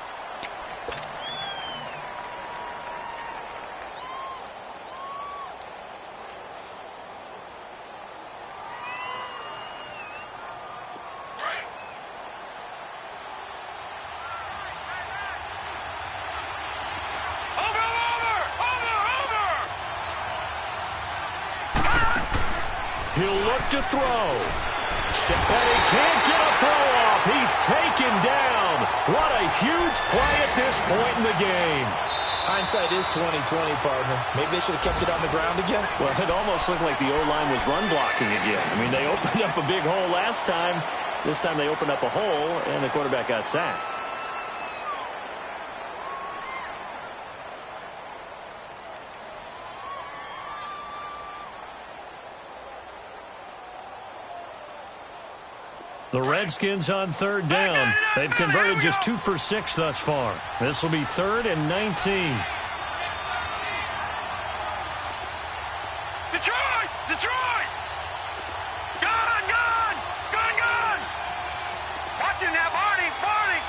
He'll look to throw. And he can't get a throw off. He's taken down. What a huge play at this point in the game. Hindsight is 20/20, partner. Maybe they should have kept it on the ground again. Well, it almost looked like the O-line was run blocking again. I mean, they opened up a big hole last time. This time they opened up a hole, and the quarterback got sacked. The Redskins on 3rd down. They've converted just 2 for 6 thus far. This will be 3rd and 19. Detroit! Detroit! Gun! Gun! Gun! Gun! Watch it now, Barney! Barney!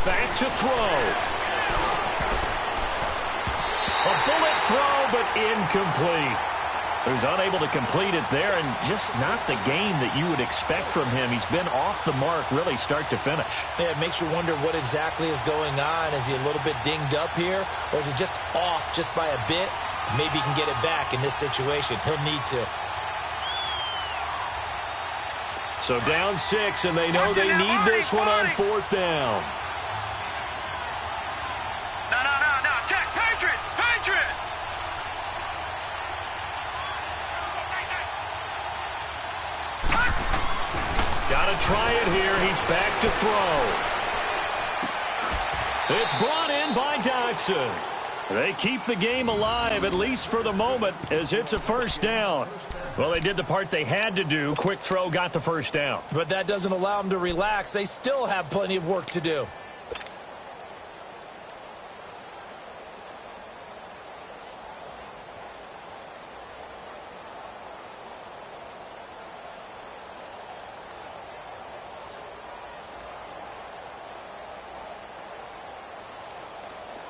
Back to throw. A bullet throw, but incomplete. He was unable to complete it there, and just not the game that you would expect from him. He's been off the mark really start to finish. Yeah, it makes you wonder what exactly is going on. Is he a little bit dinged up here, or is he just off just by a bit? Maybe he can get it back in this situation. He'll need to. So down 6, and they know they need this one on 4th down. No. Check. Patriot! Patriot! Got to try it here. He's back to throw. It's brought in by Dodson. They keep the game alive, at least for the moment, as it's a 1st down. Well, they did the part they had to do. Quick throw got the 1st down. But that doesn't allow them to relax. They still have plenty of work to do.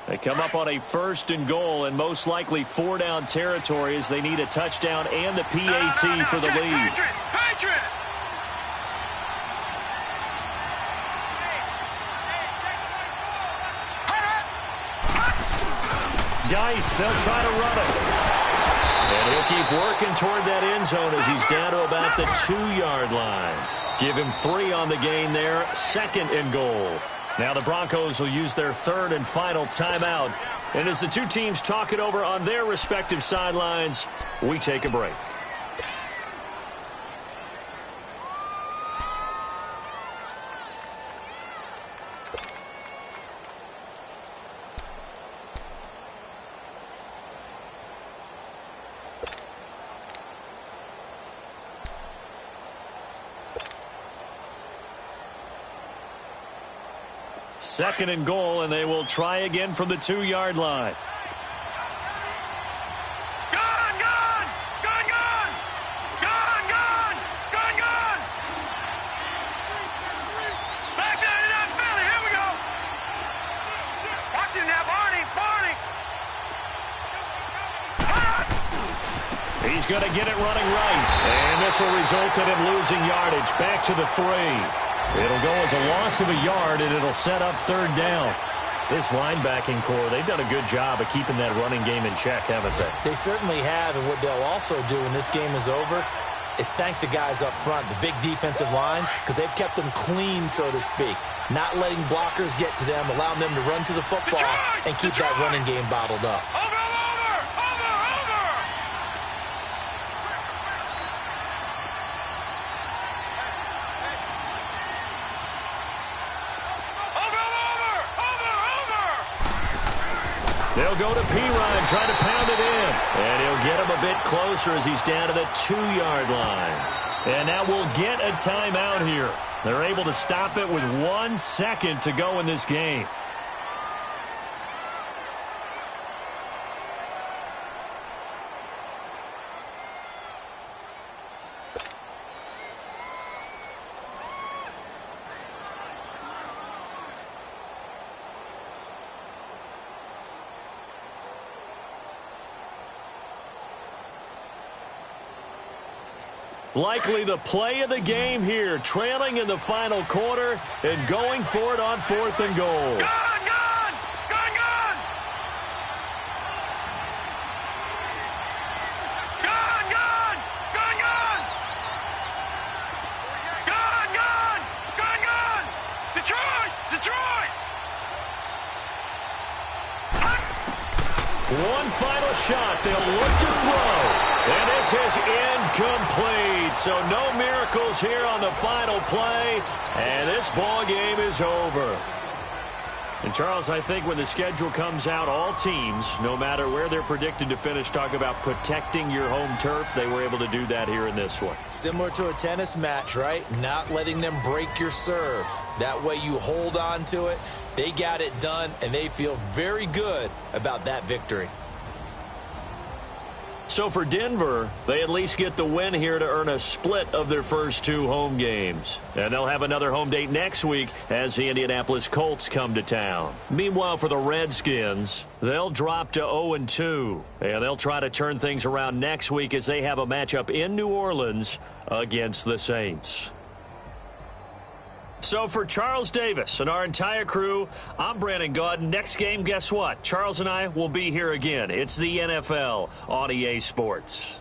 They come up on a 1st and goal and most likely 4-down territory as they need a touchdown and the PAT for the lead. Patriot! Dice, they'll try to run it. And he'll keep working toward that end zone as he's down to about the 2-yard line. Give him 3 on the gain there, 2nd and goal. Now the Broncos will use their 3rd and final timeout. And as the two teams talk it over on their respective sidelines, we take a break. Second and goal, and they will try again from the 2-yard line. Gone! Back down in that belly. Here we go. Watch it now, Barney. He's going to get it running right. And this will result in him losing yardage. Back to the 3. It'll go as a loss of a yard, and it'll set up 3rd down. This linebacking core, they've done a good job of keeping that running game in check, haven't they? They certainly have, and what they'll also do when this game is over is thank the guys up front, the big defensive line, because they've kept them clean, so to speak. Not letting blockers get to them, allowing them to run to the football and keep that running game bottled up. They'll go to P-Ryan, try to pound it in. And he'll get him a bit closer as he's down to the 2-yard line. And now we'll get a timeout here. They're able to stop it with 1 second to go in this game. Likely the play of the game here, trailing in the final quarter and going for it on 4th and goal. Gone! Detroit! One final shot. They'll look to throw. And this is incomplete. So no miracles here on the final play. And this ball game is over. And, Charles, I think when the schedule comes out, all teams, no matter where they're predicted to finish, talk about protecting your home turf. They were able to do that here in this one. Similar to a tennis match, right? Not letting them break your serve. That way you hold on to it. They got it done, and they feel very good about that victory. So for Denver, they at least get the win here to earn a split of their first 2 home games. And they'll have another home date next week as the Indianapolis Colts come to town. Meanwhile, for the Redskins, they'll drop to 0-2. And they'll try to turn things around next week as they have a matchup in New Orleans against the Saints. So for Charles Davis and our entire crew, I'm Brandon Gaudin. Next game, guess what? Charles and I will be here again. It's the NFL on EA Sports.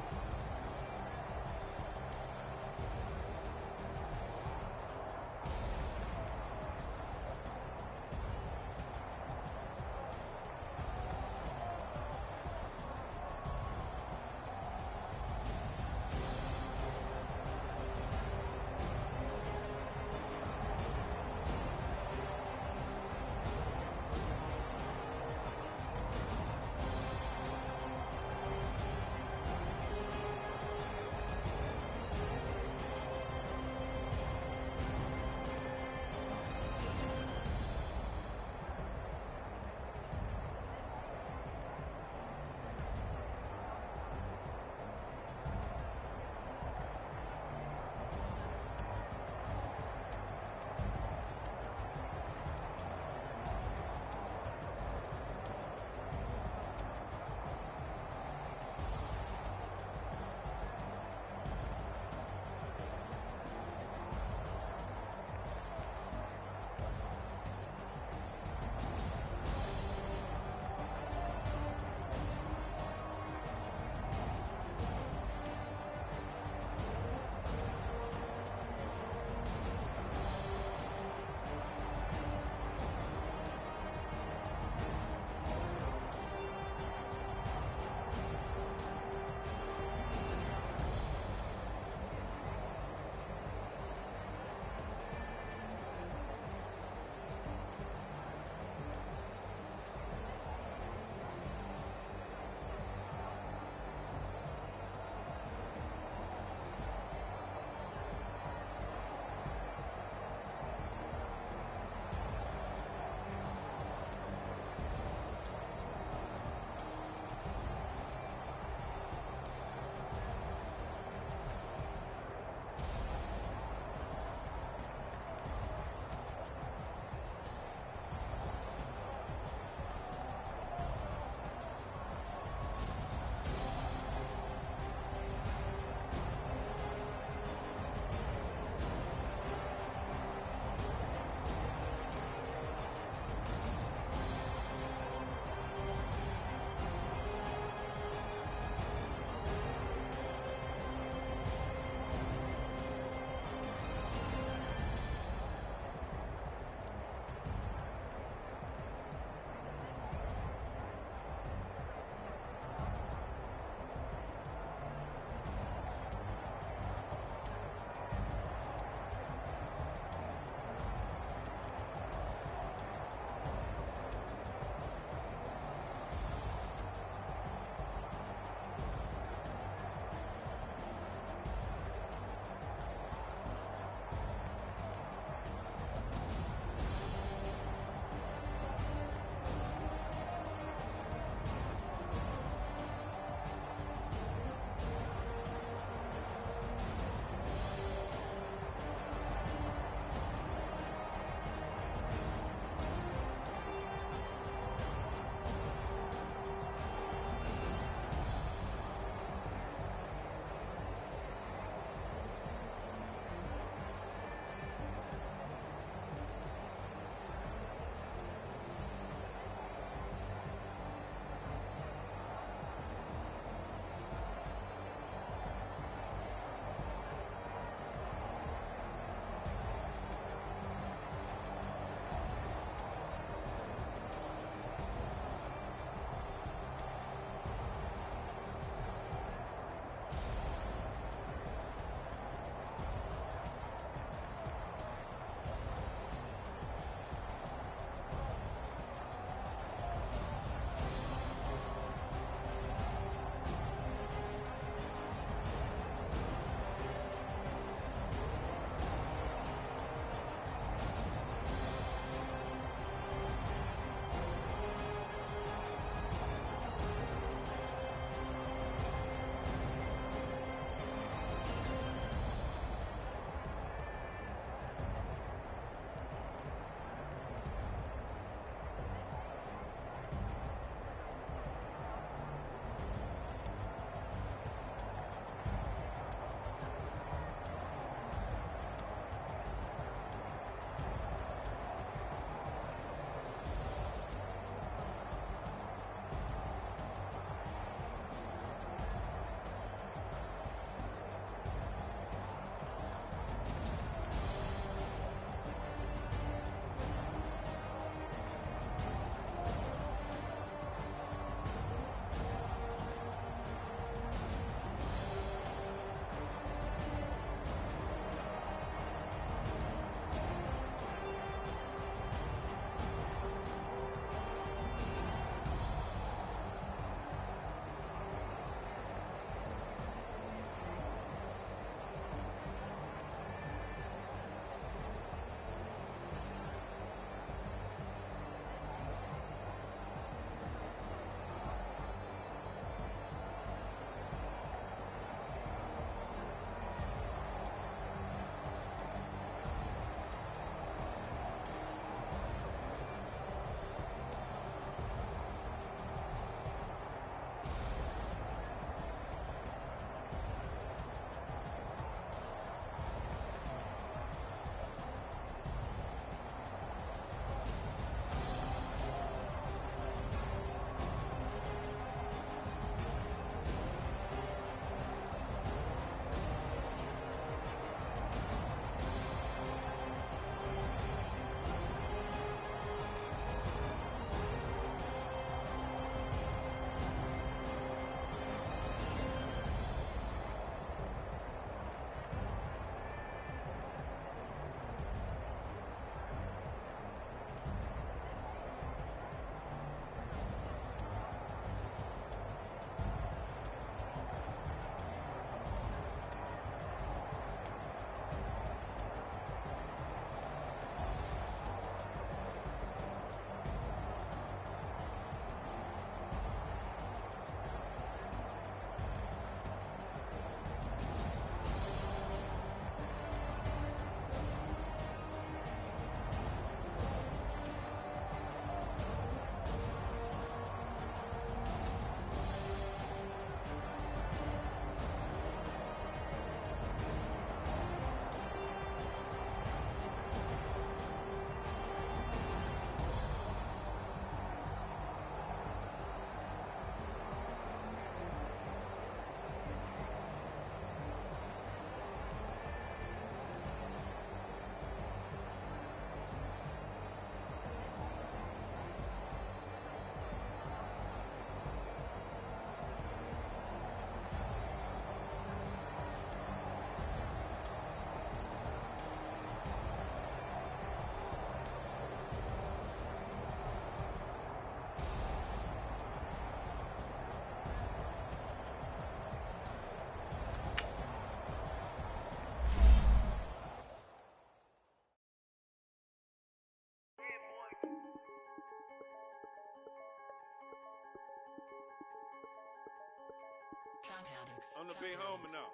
I'm the big homie now.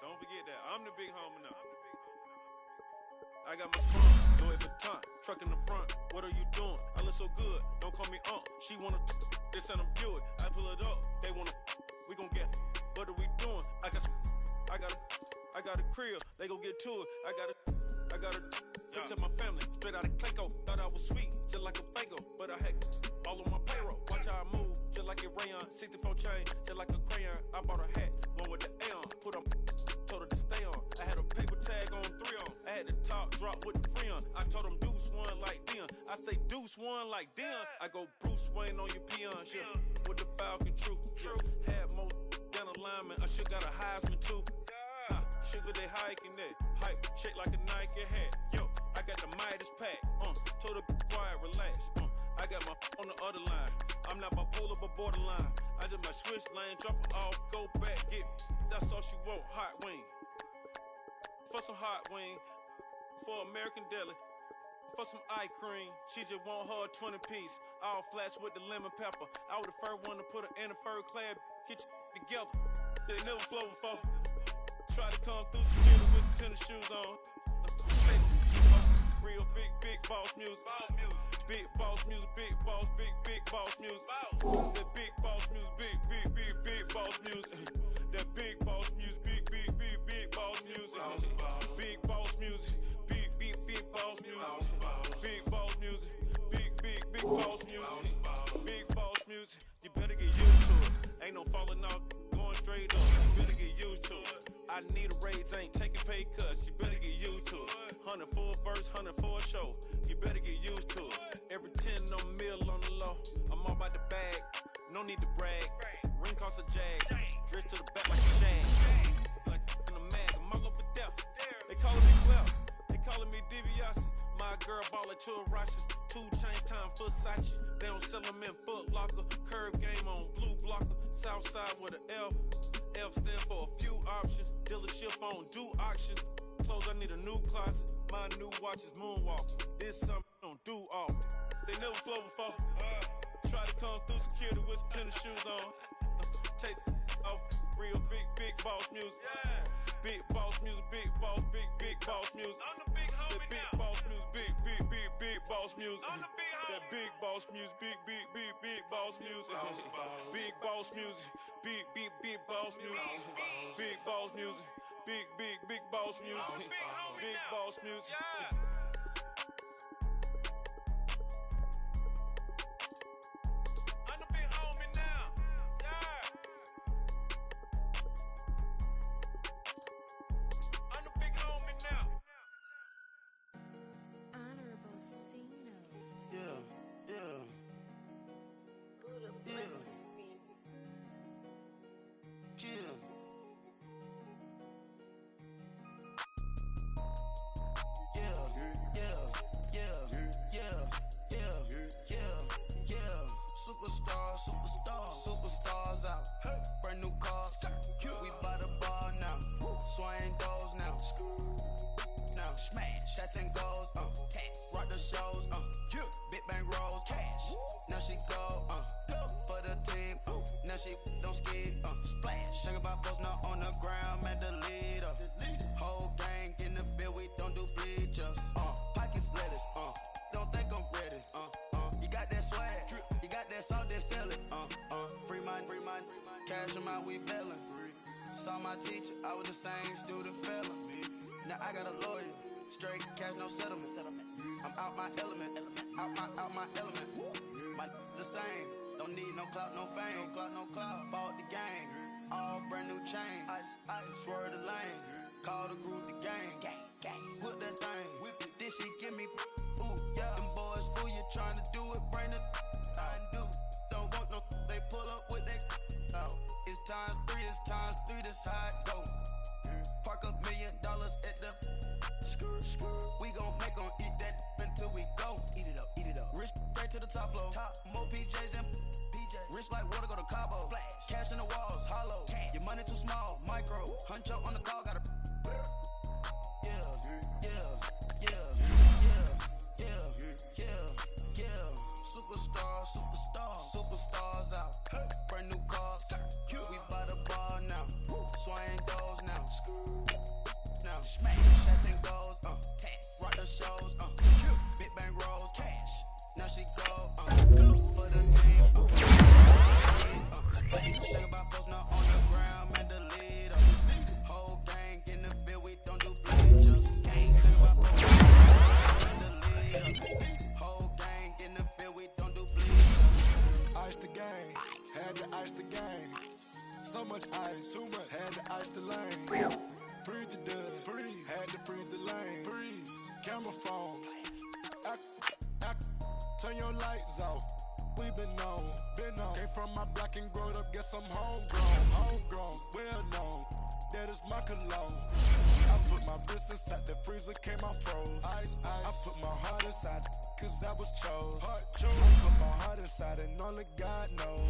Don't forget that. I'm the big homie now. I got my sprung, Louis Vuitton, truck in the front. What are you doing? I look so good. Don't call me She wanna this and I'm Buick. I pull it up. They wanna we gon' get. What are we doing? I got a crib. They gon' get to it. I got a picture my family straight out of Clayco. Thought I was sweet, just like a Fago, but I had all on my payroll. Watch how I move, just like a rayon. 64 chain, just like a crayon. I bought a hat, one with the Aeon. Put on, told her to stay on. I had a paper tag on 3 on. I had the top drop with the free on. I told them Deuce one like Dion. I say Deuce one like Dion. I go Bruce Wayne on your peon, yeah. With the Falcon True. Had more than a lineman. I should got a Heisman too. Sugar they hiking that. Hype, shake like a Nike hat. Yo, I got the Midas pack. Told her be quiet, relax. I got my on the other line. I'm not bipolar but borderline. I just might switch lane, drop it off, go back, get. That's all she want, hot wing. For some hot wing, for American deli. For some eye cream, she just want her 20-piece. All flats with the lemon pepper. I was the first one to put her in a fur clad. Get you together. They never flow before. Try to come through security with some tennis shoes on. Real big boss music. Big boss music, big boss music. That big boss music, big boss music. That big boss music, big boss music. Big boss music, big boss music. Big boss music, big boss music. Big boss music, you better get used to it. Ain't no falling off, going straight up. You better get used to it. I need a raise, ain't taking pay cuts. You better get used to it. 100 for a verse, 100 for a show. You better get used to it. Every 10 on a meal on the low. I'm all about the bag, no need to brag. Ring cost a jag, dress to the back like a shag. Like in a mag, I'm all up and down. They calling me Clef, they calling me DiBiase. My girl ballin' to a Russian. 2 chain time for Versace. They don't sell them in Foot Locker. Curve game on blue blocker. Southside with an F. F stand for a few options. Dealership on do auctions. Clothes, I need a new closet. My new watch is moonwalk. This something I don't do often. They never flow before. Try to come through security with some tennis shoes on. Take off. Real big boss music. Big boss music, big boss music. I'm the big homie now. Big boss music, big boss music. I'm the big homie. That big boss music, big boss music. Big boss music, big boss music. Big boss music, big boss music. Big boss music. I'm the big homie now. I'm the big homie now. Honorable C notes. Yeah. Buddha Yeah. blesses me. Yeah. Superstars out. Brand new cars. We by the bar now. Swing doors now. Now smash. Shots and goals. Rock the shows. Big bang rolls. Cash. Now she go. For the team. Now she don't ski. Splash. Think about post now on the ground. Man, the leader. Whole gang in the field. We don't do bleachers. Pockets lettuce. Don't think I'm ready. You got that swag. You got that salt that sell it. Free mind. Cash amount we bailin'. Saw my teacher. I was the same student fella. Now I got a lawyer. Straight cash, no settlement. I'm out my element. Out my element. My the same. Don't need no clout, no fame. No clout. Bought the game. All brand new chain. I swerve the lane. Call the group the gang. Whip that thing. Whip it. This shit give me. Ooh, yeah. Them boys fool you trying to do it. Bring it. I do. Don't want no. They pull up with that. It's times 3. This how it go. Park $1 million at the. We gon' make 'em eat that until we go. Eat it up. Rich straight to the top floor. More PJs and PJs. Rich like water, go to Cabo. Splash. Cash in the walls, hollow. Cash. Your money too small, micro. Huncho on the call, gotta. Yeah. Superstars out. Brand new cars. We by the bar lights off. We been on. Came from my block and growed up, guess I'm homegrown, well known. That is my cologne. I put my wrist inside the freezer, came out froze. Ice. I put my heart inside, cause I was chose. I put my heart inside and only God knows.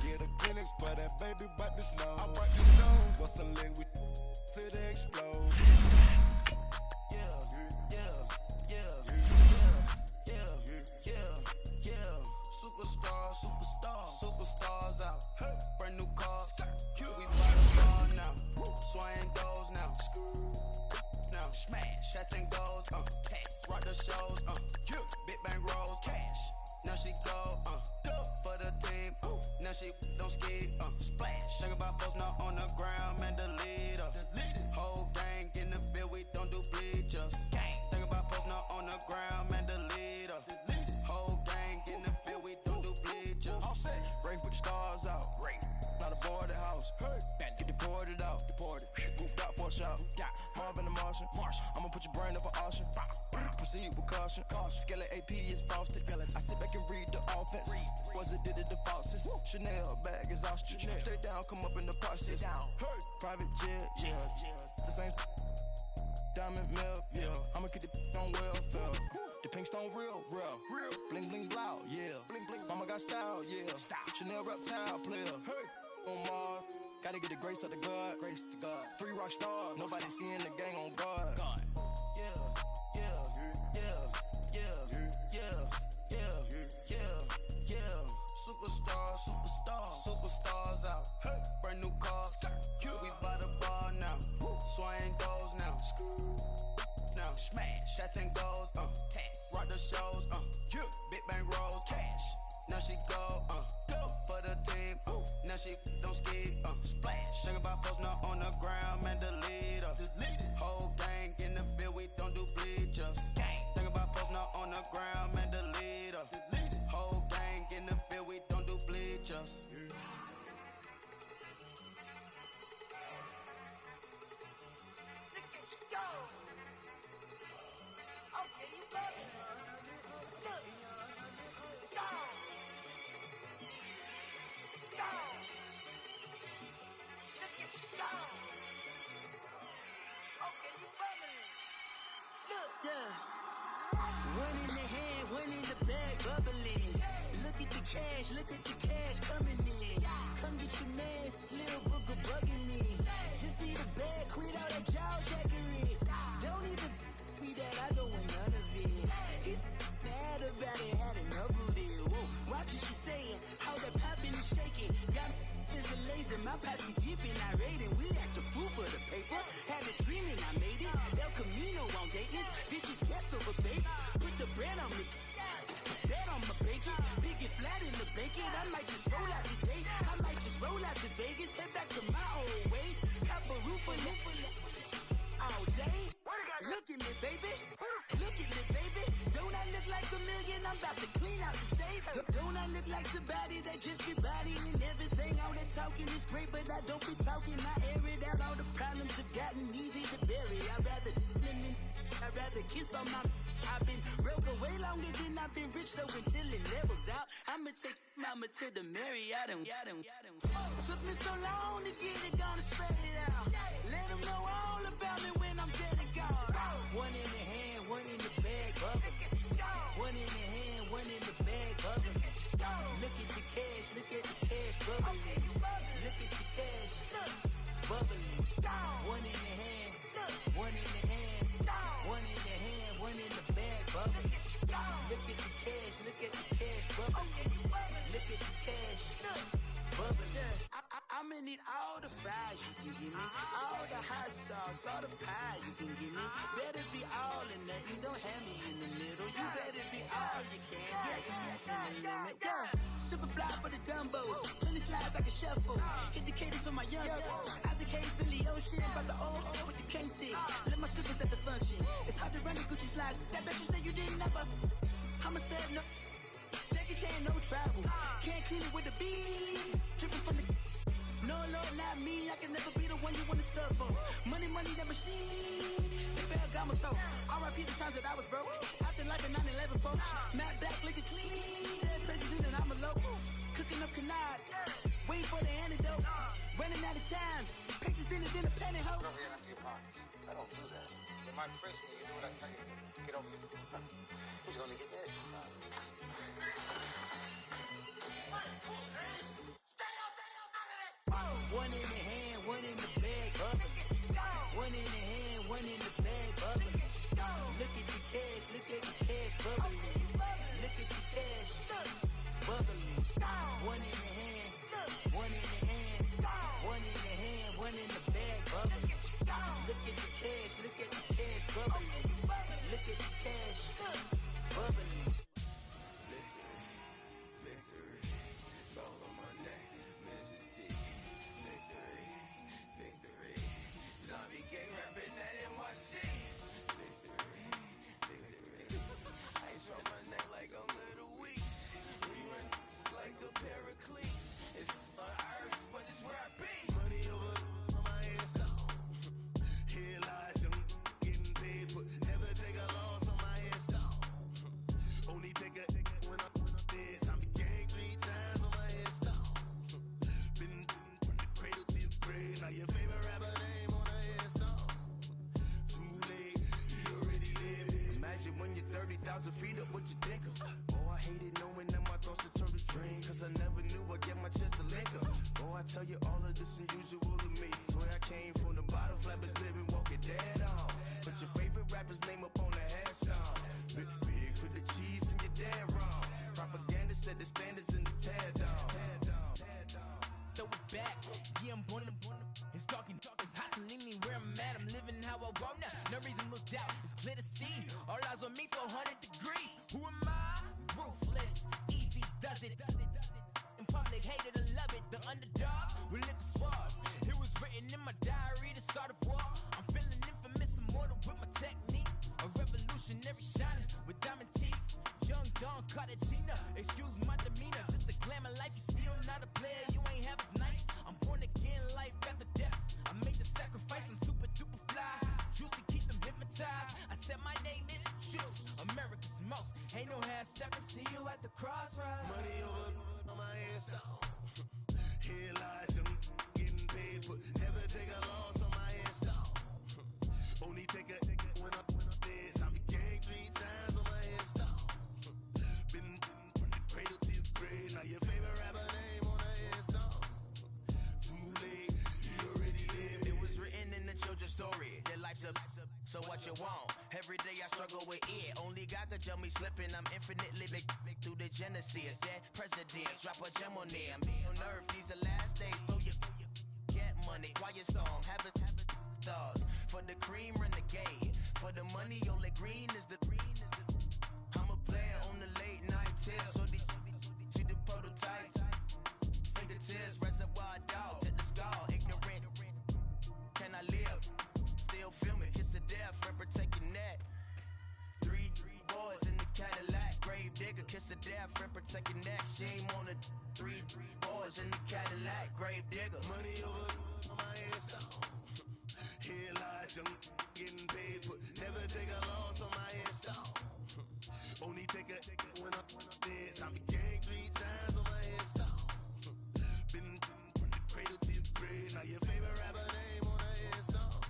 Yeah, the clinics, but that baby wipe his nose. I wipe his nose. What's a leg with till they explode? Superstars out. Brand new cars. We buy the bar now. Swaying doors now. Now smash. Shots and goals. Rock the shows. Big bang rolls. Cash. Now she go. For the team. Now she don't ski. Splash. Think about post now on the ground. Man, the leader. Whole gang in the field. We don't do bleachers. Think about post now on the ground. Man, the leader. Whole gang in the field. We don't do bleachers. Rain put the stars out. Not aboard the house. Get deported out. Moved out for a shot. Marvin the Martian. I'ma put your brain up for auction. Proceed with caution. Skeleton AP is frosted. I sit back and read the offense. Was it did it the faucets? Chanel bag is ostrich. Stay down, come up in the process. Private jet, yeah. The same diamond milk, yeah. I'ma keep the on welfare. The pink stone real. Bling bling blow, yeah. Mama got style, yeah. Chanel reptile player. On Mars, gotta get the grace of the God. 3 rock stars, nobody seeing the gang on guard. Superstars out. Brand new cars. We buy the bar now. Swaying doors now. Now smash. Shots and goals. Rock the shows. Big bang rolls. Cash. Now she go. For the team. Now she don't ski. Splash. Think about post now on the ground. Man, the leader. Whole gang in the field. We don't do bleachers. Think about post now on the ground. Man, the leader. Whole gang in the field. We don't do bleachers. Look at you go. Okay, you love it. Look. Go. Look at you go. Okay, you bubbling. Look. Yeah. One in the hand, one in the bag, bubbling. Look at the cash coming in. Come get your man, Slim Booker bugging me. Just see the bag, quit all that jaw jackery. Don't even be that, I don't want none of it. He's mad about it, had enough of it. Whoa, watch what you saying, how that poppin' and shaking. Got is a laser, my posse dipping, I raiding. We act a fool for the paper. Had a dream and I made it. El Camino on Dayton's, bitches guess over baby. Put the bread on me. Bet on my bacon, big and flat in the bacon. I might just roll out today. I might just roll out to Vegas, head back to my old ways. Cop a roof all day. Look at me, baby. Look at me, baby. Don't I look like a million? I'm about to clean out the safe. Don't I look like somebody that just be bodying everything? All that talking is great, but I don't be talking. I air it out. All the problems have gotten easy to bury. I'd rather kiss on my. I've been broke way longer than I've been rich, so until it levels out, I'ma take mama to the Marriott and took me so long to get it, gonna spread it out. Let them know all about me when I'm dead and gone. One in the hand, one in the bag, bubbling. One in the hand, one in the bag, bubbling. Look at the cash, bubbling. Look at the cash, bubbling. One in the hand, one in the hand, one in the hand, one in the bag, bubbling. Look at the cash, bubbling. Look at the cash, bubbling. I'ma need all the fries you can give me, all the hot sauce, all the pie you can give me. Better be all or nothing, don't have me in the middle. You better be all you can, yeah. Super fly for the Dumbos, plenty slides like a shuffle. Hit the cadence on my young Isaac Hayes, Billy Ocean, about the old with the cane stick. Let my slippers at the function. It's hard to run the Gucci slides. That bet you say you didn't never. I'ma step no. Jackie Chan, no travel. Can't clean it with the beat. Dripping from the. No, not me. I can never be the one you wanna stuff for. Money, that machine. If I I'ma stove. R.I.P. the times that I was broke. Acting like a 9/11 folks. Matt back, looking clean. Dead precious in and I'm alone. Cooking up canard. Waiting for the antidote. Running out of time. Pictures thinner than a pantyhose. Over here empty your pockets. I don't do that. You might press me. You do what I tell you. Get over here. Who's gonna get this? One in the hand, one in the bag, bubbling. One in the hand, one in the bag, bubbling. Look at the cash, bubbling. Look at the cash, bubbling. One in the hand, one in the hand, one in the hand, one in the bag, bubbling. Look at the cash, bubbling. Look at the cash, bubbling. Victory, all on my neck, Mr. T. Victory, zombie gang rapping that NYC. Victory, ice on my neck like a little weak. We run like a paraclete. It's on earth, but it's where I be. Money over on my head stone. Here lies young, getting paid for. Never take a loss on my head stone. Only take a when I'm dead. Zombie gang 3 times on my head stone. Been from the cradle to the grave. Now your favorite rapper name on a headstone. Too late, he already dead. Imagine when you're 30,000 feet up, what you think of? Oh, I hated knowing that my thoughts would turn to dream. Cause I never knew I'd get my chance to link up. Oh, I tell you all of this unusual to me. Swear I came from the bottom, flappers living, walking dead on. Put your favorite rapper's name up on the headstone. Big for the cheese and you're dead wrong. Propaganda set the standards in the tear down. Throw it back, yeah, I'm born. It's talking, it's hustling me where I'm at. I'm living how I want now. No reason to look down, it's clear to see. All eyes on me for 100 degrees. Who am I? Ruthless, easy, does it. In public, hated to love it. The underdogs with liquor swabs. It was written in my diary, the start of war. I'm feeling infamous, immortal with my technique. A revolutionary shining with diamond teeth. Young Don Cartagena, excuse my demeanor. This the glamour life, you still not a player, you ain't half as nice. I'm born again, life after death. I made the sacrifice, I'm super duper fly. Used to keep them hypnotized. I said my name is Juice, America's most. Ain't no half stepping, see you at the crossroads. Money over on my head stone. Here lies young, getting paid for. Never take a loss on my head stone. Only take a when I'm dead. Zombie gang 3 times on my head stone. Been from the cradle to the grave. Now your favorite rapper name on a headstone. Too late, he already dead. It was written in the children's story. Their life's up, so what you want? Every day I struggle with it. Only God could tell me slipping. I'm infinitely big through the genesis. Dead presidents, drop a gem on them. On earth, these the last days. Throw your get money, quiet storm. Have it thoughts. For the cream, renegade. For the money, only green is the. I'm a player on the late night tips. So these see the prototype. Fingertips, reservoir dog to the skull. Ignorant. Can I live? Still filming, kiss to death, Ripper taking that. Three boys in the Cadillac, grave digger, kiss to death, Ripper taking that. Shame on the three boys in the Cadillac, grave digger. Money over on my headstone. Here lies young, getting paid for. Never take a loss on my headstone. Only take a when I'm dead. Zombie gang 3 times on my headstone. Been from the cradle to the grave. Now your favorite rapper name on a headstone.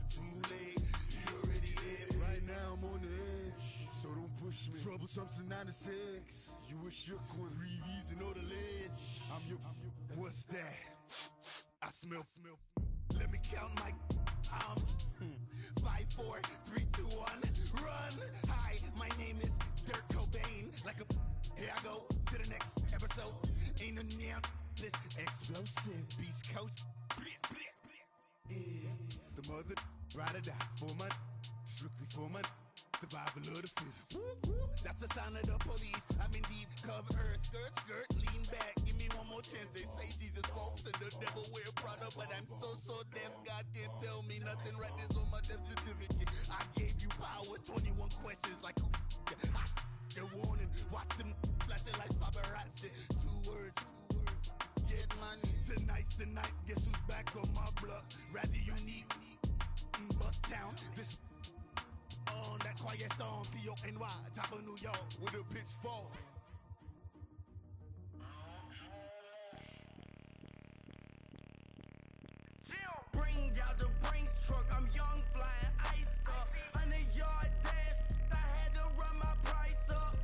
Too late, he already dead. Right now I'm on the edge, so don't push me. Troublesome since 96. You a shook one, breathe easy, know the ledge. I'm your, what's that? I smell. Let me count my. 5, 4, 3, 2, 1, run. Hi, my name is Dirk Cobain. Like a, here I go to the next episode. Ain't no damn this explosive Beast Coast. Yeah. The mother ride or die for my, strictly for my. Survival of the fittest. That's the sound of the police. I'm in deep cover earth, skirt, lean back. Give me one more chance. They say Jesus walks and the devil wear Prada, but I'm so deaf. God can't tell me nothing. Right there's on my death certificate. I gave you power. 21 questions like who? They're warning. Watch them flashing like paparazzi. 2 words. Get money. Tonight's the night. Guess who's back on my block? Rather unique. Bucktown. This Firestorm, T-O-N-Y, top of New York, with a pitchfork. Bring out the Brinks truck, I'm young, flying ice up. 100-yard dash, I had to run my price up.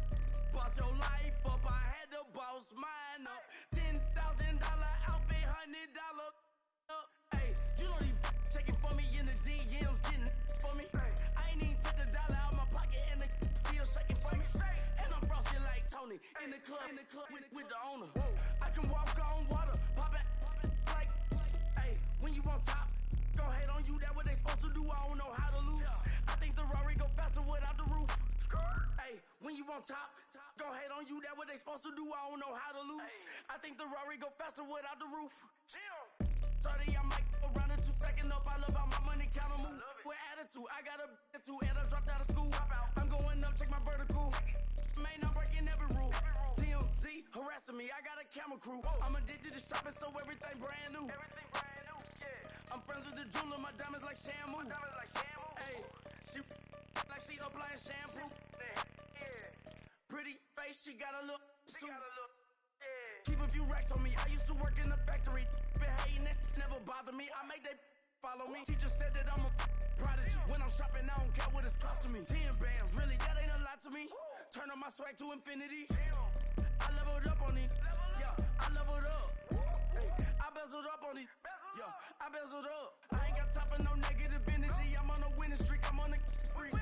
Boss your life up, I had to boss mine up. $10,000 outfit, $100 up. Hey, you know these checking for me in the DMs, getting for me. I ain't even took a dollar out my pocket and the still shaking for me. And I'm frosty like Tony in the club with the owner. I can walk on water, pop it like. Hey, when you on top, go hate on you, that what they supposed to do, I don't know how to lose. I think the Rari go faster without the roof. Hey, when you on top, go hate on you, that what they supposed to do, I don't know how to lose. I think the Rari go faster without the roof. 30, I might go around the two, stacking up, I love how my money counter move. With attitude, I got a attitude, and I dropped out of school. I'm going up, check my vertical. Man, I'm breaking every rule. TMZ harassing me, I got a camera crew. I'm addicted to shopping, so everything brand new. I'm friends with the jeweler, my diamonds like Shamu. Hey, she like she applying shampoo. Pretty face, she got a look. Keep a few racks on me. I used to work in the factory. Been hating it, never bother me. I make they follow me. Teacher said that I'm a prodigy. When I'm shopping, I don't care what it's costing me. 10 bands, really, that ain't a lot to me. Turn on my swag to infinity. I leveled up on these. Yeah, I leveled up. I bezeled up on these. Yeah, I bezeled up. I ain't got time for no negative energy. I'm on a winning streak. I'm on a spree.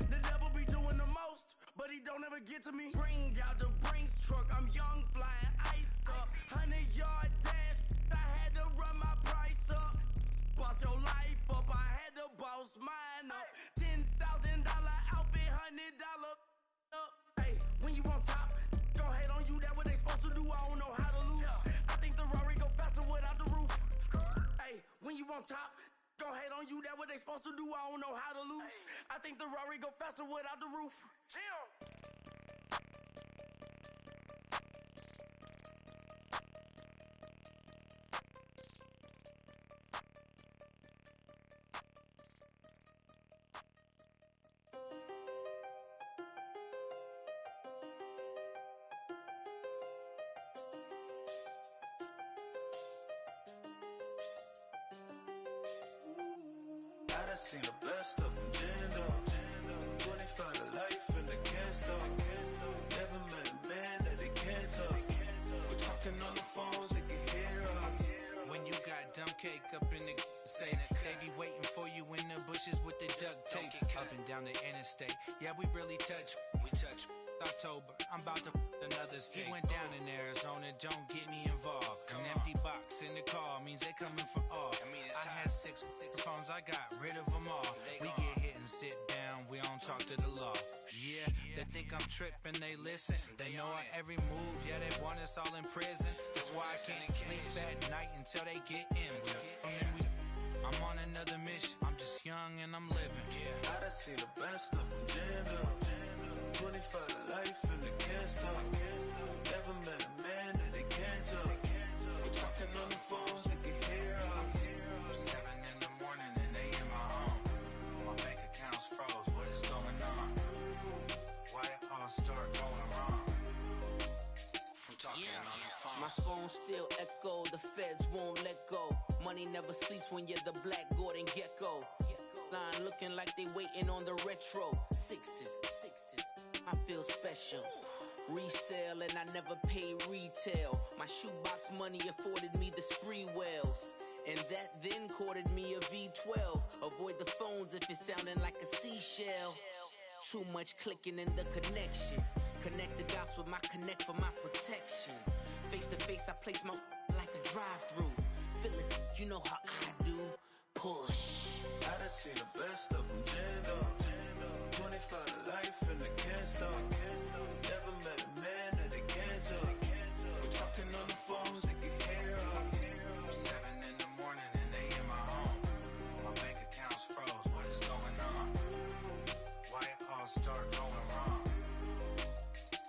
The devil be doing the most, but he don't ever get to me. Bring out the Brinks truck. I'm young, flying ice up. 100-yard dash. I had to run my price up. Boss your life up. I had to boss mine up. $10,000 outfit, $100 up. Hey, when you on top, go hate on you. That what they supposed to do. I don't know how to lose. I think the Rari go faster without the roof. Hey, when you on top, go hate on you. That what they supposed to do. I don't know how to lose. I think the Rari go faster without the roof. I done seen the best of them, Jando. 25 to life and they can't stop. Never met a man that they can't talk. We're talking on the phones, they can hear us. When you got dumb cake up in the say, they be waiting for you in the bushes with the duct tape. Up and down the interstate, yeah, we really touch. We touch. October, I'm about to another state. He went down in Arizona, don't get me involved. An empty box in the car means they coming for all. I had six phones, I got rid of them all. We get hit and sit down, we don't talk to the law. Yeah, they think I'm tripping, they listen. They know our every move, yeah, they want us all in prison. That's why I can't sleep at night until they get in. I'm on another mission, I'm just young and I'm living. I done seen the best of them, Jando. 25 to life and they can't stop. Never met a man that they can't talk. We're talking on the phones, they can hear us. 7 in the morning and they in my home. My bank account's froze, what is going on? Why it all start going wrong? From talking on the phone. My phone still echo, the feds won't let go. Money never sleeps when you're the Black Gordon Gecko. Line looking like they waiting on the retro. Sixes, I feel special. Resale and I never paid retail. My shoebox money afforded me the spree wells. And that then courted me a V12. Avoid the phones if it's sounding like a seashell. Too much clicking in the connection. Connect the dots with my connect for my protection. Face to face, I place my like a drive-through. Feel it, you know how I do. Push. I done seen the best of them, Jando. 25 to life and they can't stop. Never met a man that they can't talk. We're talking on the phones, they can hear us. 7 in the morning and they in my home. My bank account's froze, what is going on? Why it all start going wrong?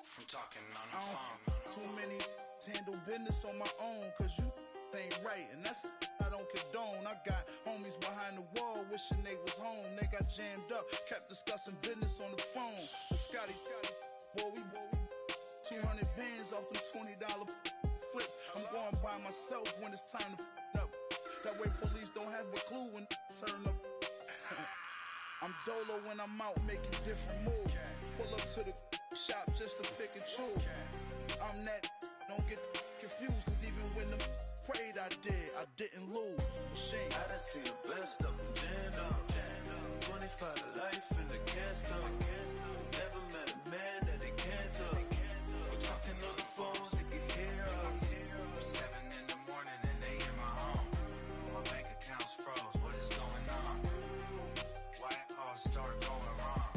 From talking on the phone. Too many to handle business on my own, cause you ain't right, and that's I don't condone. I got homies behind the wall wishing they was home. They got jammed up, kept discussing business on the phone. But Scotty, boy, we 200 bands off them $20 flips. I'm going by myself when it's time to up. That way police don't have a clue when turn up. I'm dolo when I'm out making different moves. Pull up to the shop just to pick and choose. I'm that, don't get confused, cause even when the prayed I didn't lose. Machine. I done seen the best of them jammed up. 25 to life in the cast up. Never met a man that they can't talk. We're talking on the phones, they can hear us. 7 in the morning and they in my home. My bank account's froze, what is going on? Why it all start going wrong?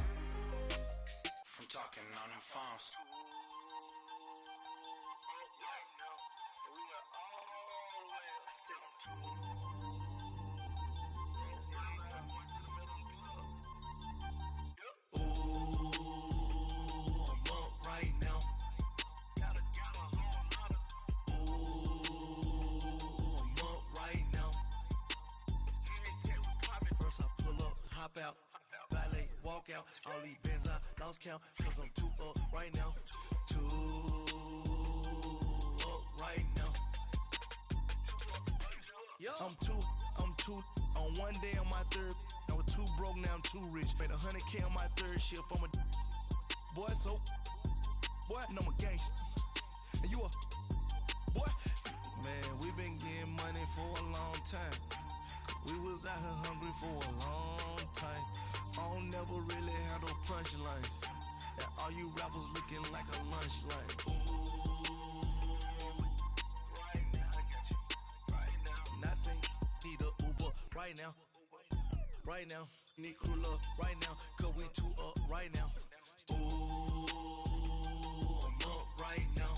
From talking on them phones. Out, valet, walk out, all these bands I lost count, cause I'm too up right now, too up right now. I'm too, on one day on my third, I was too broke, now I'm too rich, made 100K on my third shift, I'm a boy, so, boy, and I'm a gangster, and you a, boy, man, we been getting money for a long time. We was out here hungry for a long time. I don't never really had no punchlines. And all you rappers looking like a lunch line. Right now, I got you. Right now. Nothing, need a Uber right now. Right now, need crew love right now. Cause we too up right now. Ooh, I'm up right now.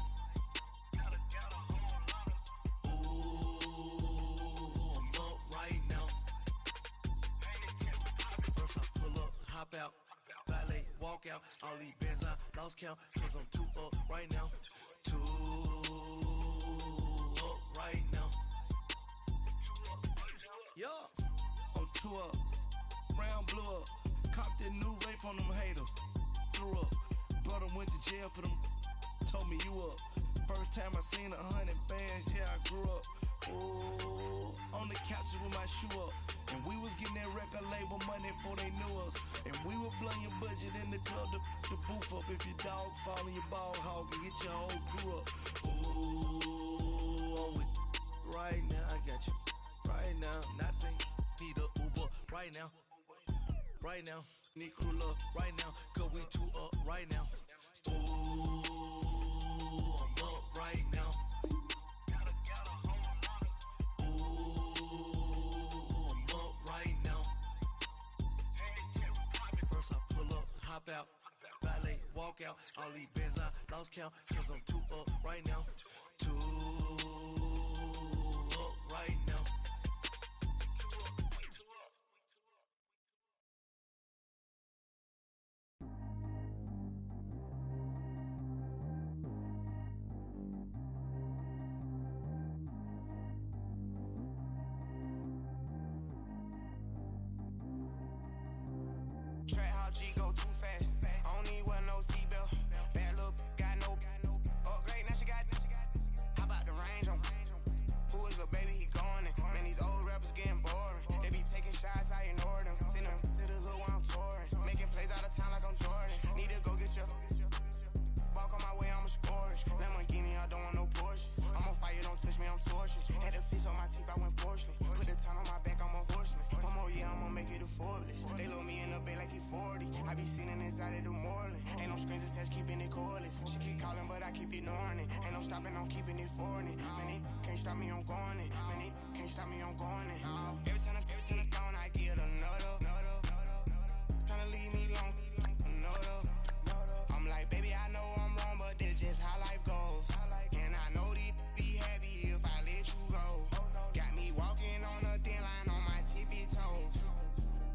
Hop out, valet, walk out, all these bands I lost count, cause I'm too up right now, too up right now. Yeah, I'm too up, round blew up, copped that new rape on them haters, threw up, brother went to jail for them, told me you up, first time I seen 100 bands, yeah I grew up, ooh, on the couches with my shoe up. And we was getting that record label money before they knew us. And we were blowing your budget in the club to boof up. If your dog fall in your ball hog and get your whole crew up. Ooh, I'm with right now, I got you. Right now, nothing, need a Uber right now. Right now, need crew love right now. Cause we too up right now. Ooh, I'm up right now. Hop out, valet, walk out, all these bands I lost count, cause I'm too up right now, too up right now. Trap how G go too fast. I don't need wear no seatbelt. Bad look, got no upgrade. Now she got. How about the range on? Who is the baby? He gone. Man, these old rappers getting boring. They be taking shots, I ignore them. Send them to the hood while I'm touring. Making plays out of town like I'm Jordan. Need to go get your. Walk on my way, I'ma score it. Lamborghini, I don't want no Porsches. I'm on fire, don't touch me, I'm tortured. Had the fish on my teeth, I went porcelain. Put the time on my back, I'm a horseman. One more year, I'ma make it a Forbes. They load me in the bay like he 40. I be seen inside of the Moreland. Ain't no screens attached, keeping it cordless. She keep calling, but I keep ignoring it. Ain't no stopping, I'm keeping it foreign. Man, they can't stop me, I'm going it. Man, they can't stop me, I'm going it. Every time I gone, I get another. Tryna leave me long, another. I'm like, baby, I know I'm wrong, but this just how life goes. And I know these be happy if I let you go. Got me walking on a thin line on my tippy toes.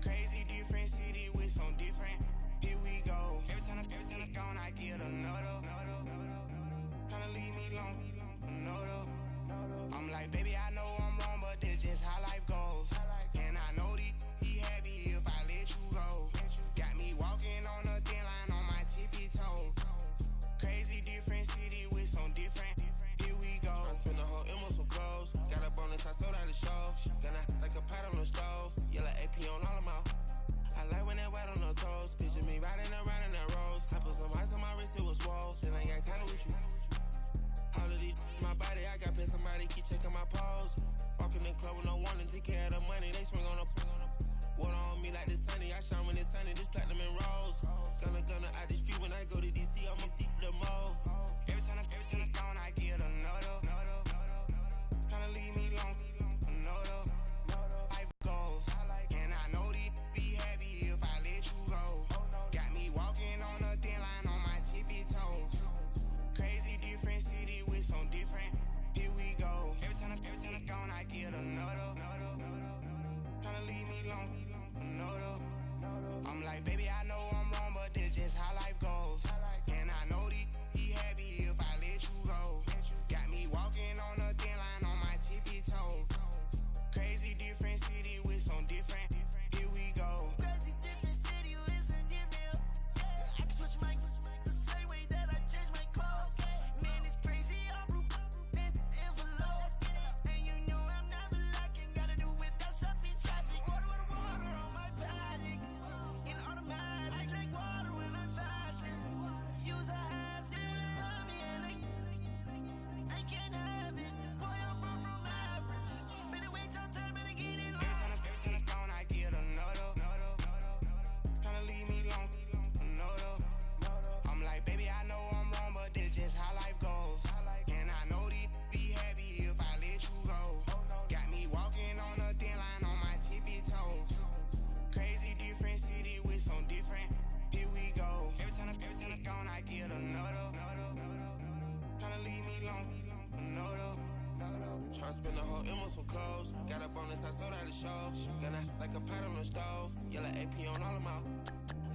Crazy different city with some different. Here we go. Every time I gone, I get another. Tryna leave me long, another. I'm like, baby, I know pot on the stove. Yellow AP on all of my. I like when that wet on the toes. Picture me riding around in that rose. I put some ice on my wrist, it was swole. Then I got kinda with you. All of these, my body, I got pissed. Somebody keep checking my pose. Walk in the club with no warning, take care of the money. They swing on the. Water on me like the sunny. I shine when it's sunny. This platinum and rose. Gonna out the street when I go to DC. I'ma see the mall. Every time I'm gone, I get another. Tryna leave me long, another. Life goes, and I know these be happy if I let you go. Got me walking on a thin line on my tippy toes. Crazy different city with some different. Here we go. Every time I'm gone, I get another. Tryna leave me long, another. I'm like, baby, I know I'm wrong, but that's just how life goes. And I know these be happy if I let you go. Got me walking on a thin line on my tippy toes. Crazy different city with some different. Here we go. Crazy different city with some different. I can switch my the same way that I change my clothes. Man, it's crazy. I'm blue and envelope. And you know I'm never lacking. Gotta do it fast up in traffic. Water on my paddock. In automatic. I drink water when I'm fasting. Use a has on me and I can't have it. Boy, I'm far from average. Better wait your turn, better get in line. Every time I'm gone, I get another. Tryna leave me long, another. I'm like, baby, I know I'm wrong, but that's just how life goes. And I know these be happy if I let you go. Got me walking on a thin line on my tippy toes. Crazy different city with some different. Here we go. Every time I'm gone, I get another. Tryna leave me long, another. Tryna spend the whole M on some clothes. Got up on this, I sold out the show. Gonna like a pot on the stove. Yellow AP on all of my.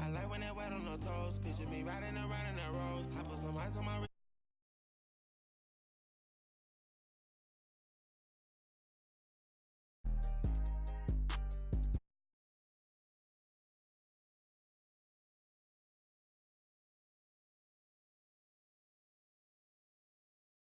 I like when that wet on the toes. Picture me riding around in that rose. I put some